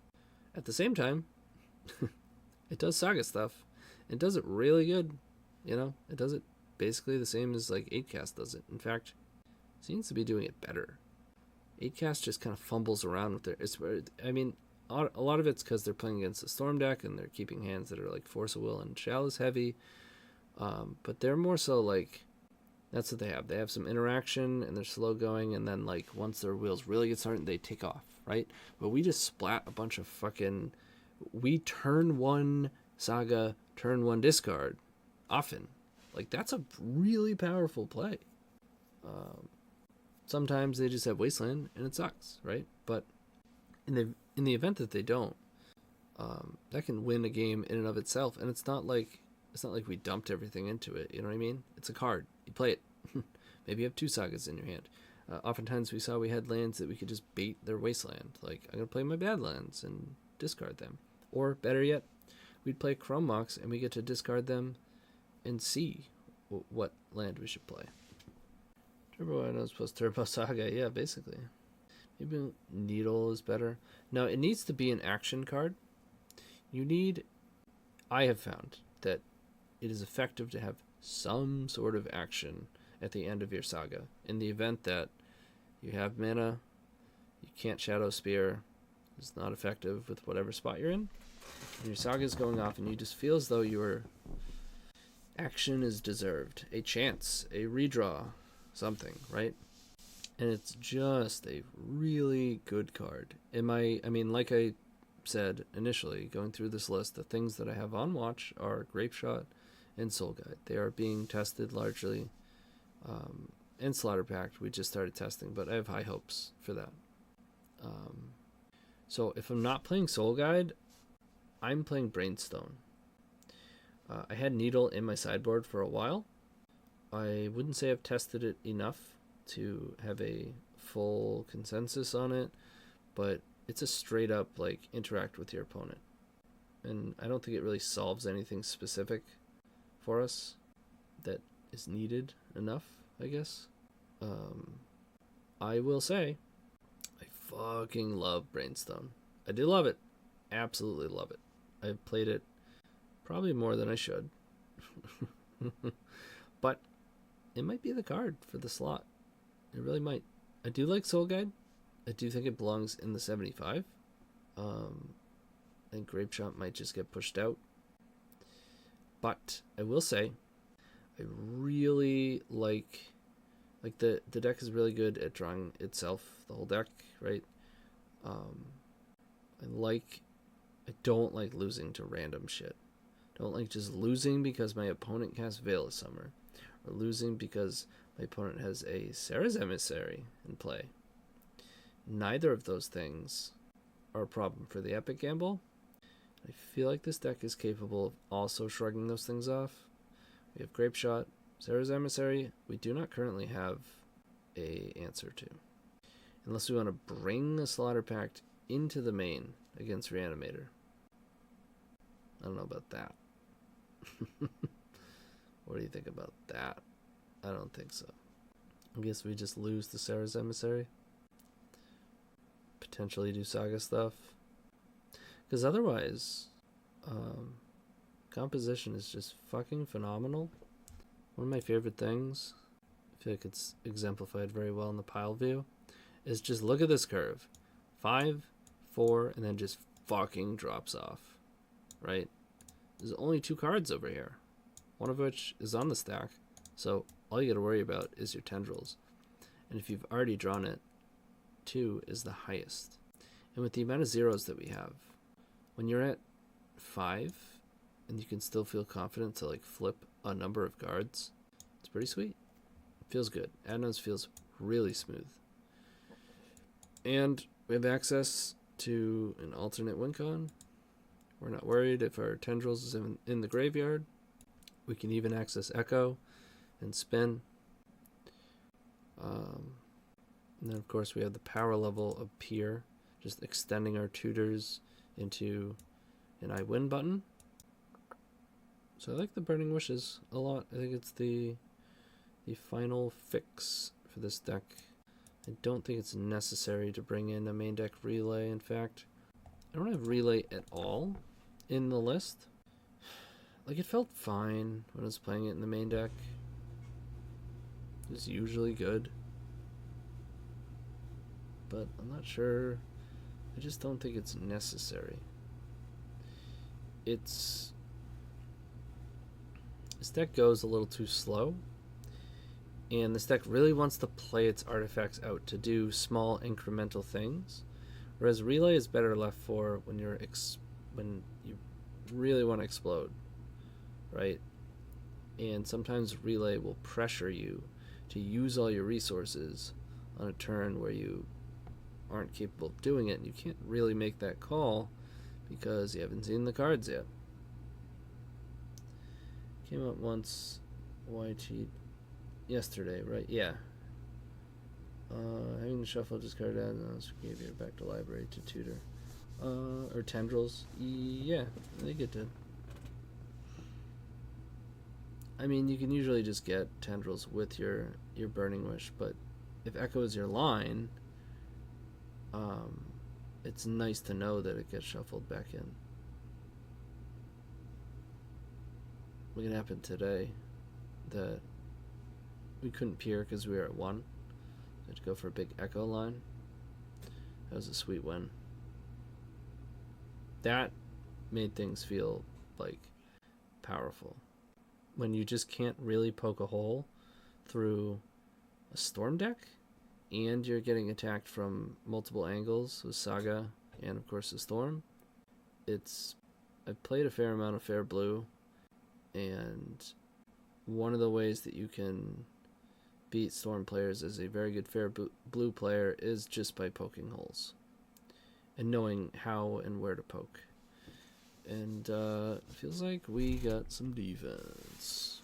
[SPEAKER 2] At the same time, it does Saga stuff. It does it really good. You know, it does it basically the same as like 8cast does it. In fact, seems to be doing it better. 8cast just kind of fumbles around with I mean, a lot of it's because they're playing against the Storm deck and they're keeping hands that are like Force of Will and Chalice heavy. But they're more so like, that's what they have. They have some interaction and they're slow going, and then like once their wheels really get started, they take off, right? But we just splat a bunch of fucking. We turn one Saga, turn one discard, often. Like that's a really powerful play. Sometimes they just have Wasteland and it sucks, right? But in the event that they don't, that can win a game in and of itself, and it's not like we dumped everything into it. You know what I mean? It's a card. You play it. Maybe you have 2 Sagas in your hand. Oftentimes we saw we had lands that we could just bait their Wasteland. Like, I'm going to play my bad lands and discard them. Or, better yet, we'd play Chrome Mox and we get to discard them and see what land we should play. Turbo Inos plus Turbo Saga. Yeah, basically. Maybe Needle is better. No, it needs to be an action card. I have found that it is effective to have some sort of action at the end of your Saga. In the event that you have mana, you can't Shadowspear, it's not effective with whatever spot you're in, and your Saga is going off and you just feel as though your action is deserved. A chance, a redraw, something, right? And it's just a really good card. I mean, like I said initially, going through this list, the things that I have on watch are Grape Shot and Soul Guide. They are being tested largely. And Slaughter Pact, we just started testing, but I have high hopes for that. So if I'm not playing Soul Guide, I'm playing Brainstone. I had Needle in my sideboard for a while. I wouldn't say I've tested it enough to have a full consensus on it, but it's a straight up like interact with your opponent. And I don't think it really solves anything specific for us that is needed enough, I guess. I will say, I fucking love Brainstone. I do love it. Absolutely love it. I've played it probably more than I should. But it might be the card for the slot. It really might. I do like Soul Guide. I do think it belongs in the 75. I think Grape Shot might just get pushed out. But I will say, I really like the deck is really good at drawing itself, the whole deck, right? I don't like losing to random shit. Don't like just losing because my opponent casts Veil of Summer, or losing because my opponent has a Sarah's Emissary in play. Neither of those things are a problem for the Epic Gamble. I feel like this deck is capable of also shrugging those things off. We have Grape Shot, Sarah's Emissary. We do not currently have a answer to. Unless we want to bring the Slaughter Pact into the main against Reanimator. I don't know about that. What do you think about that? I don't think so. I guess we just lose the Sarah's Emissary. Potentially do Saga stuff. Because otherwise, composition is just fucking phenomenal. One of my favorite things, I feel like it's exemplified very well in the pile view, is just look at this curve. 5, 4, and then just fucking drops off. Right? There's only 2 cards over here. One of which is on the stack. So all you gotta worry about is your tendrils. And if you've already drawn it, 2 is the highest. And with the amount of zeros that we have, when you're at 5 and you can still feel confident to like flip a number of cards, it's pretty sweet. It feels good. Ad Nauseam feels really smooth. And we have access to an alternate win con. We're not worried if our tendrils is in the graveyard. We can even access Echo and Spin. And then of course we have the power level of Peer, just extending our tutors into an I win button. So I like the Burning Wishes a lot. I think it's the final fix for this deck. I don't think it's necessary to bring in a main deck relay. In fact, I don't have relay at all in the list. Like, it felt fine when I was playing it in the main deck. is usually good. But I'm not sure. I just don't think it's necessary. This deck goes a little too slow, and this deck really wants to play its artifacts out to do small incremental things, whereas Relay is better left for when when you really want to explode, right? And sometimes Relay will pressure you to use all your resources on a turn where you aren't capable of doing it, and you can't really make that call because you haven't seen the cards yet. Came up once, YT yesterday, right? Yeah. Having to shuffle, discard Ad Nauseam back to library to tutor. Or tendrils. Yeah, they get to. I mean, you can usually just get tendrils with your Burning Wish, but if Echo is your line, it's nice to know that it gets shuffled back in. What can happen today that we couldn't peer because we were at 1. We had to go for a big Echo line. That was a sweet win. That made things feel like powerful. When you just can't really poke a hole through a Storm deck, and you're getting attacked from multiple angles with Saga and of course the Storm. I've played a fair amount of Fair Blue, and one of the ways that you can beat Storm players as a very good Fair Blue player is just by poking holes and knowing how and where to poke. And it feels like we got some defense.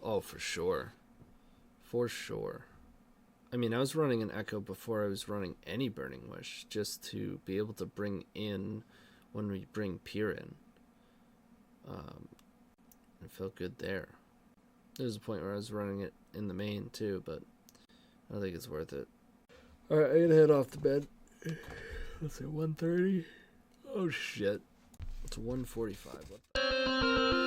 [SPEAKER 2] Oh, for sure. For sure. I mean, I was running an Echo before I was running any Burning Wish, just to be able to bring in when we bring Peer in. It felt good there. There was a point where I was running it in the main too, but I don't think it's worth it. Alright, I gotta head off to bed. Let's say 1:30. Oh shit. It's 1:45.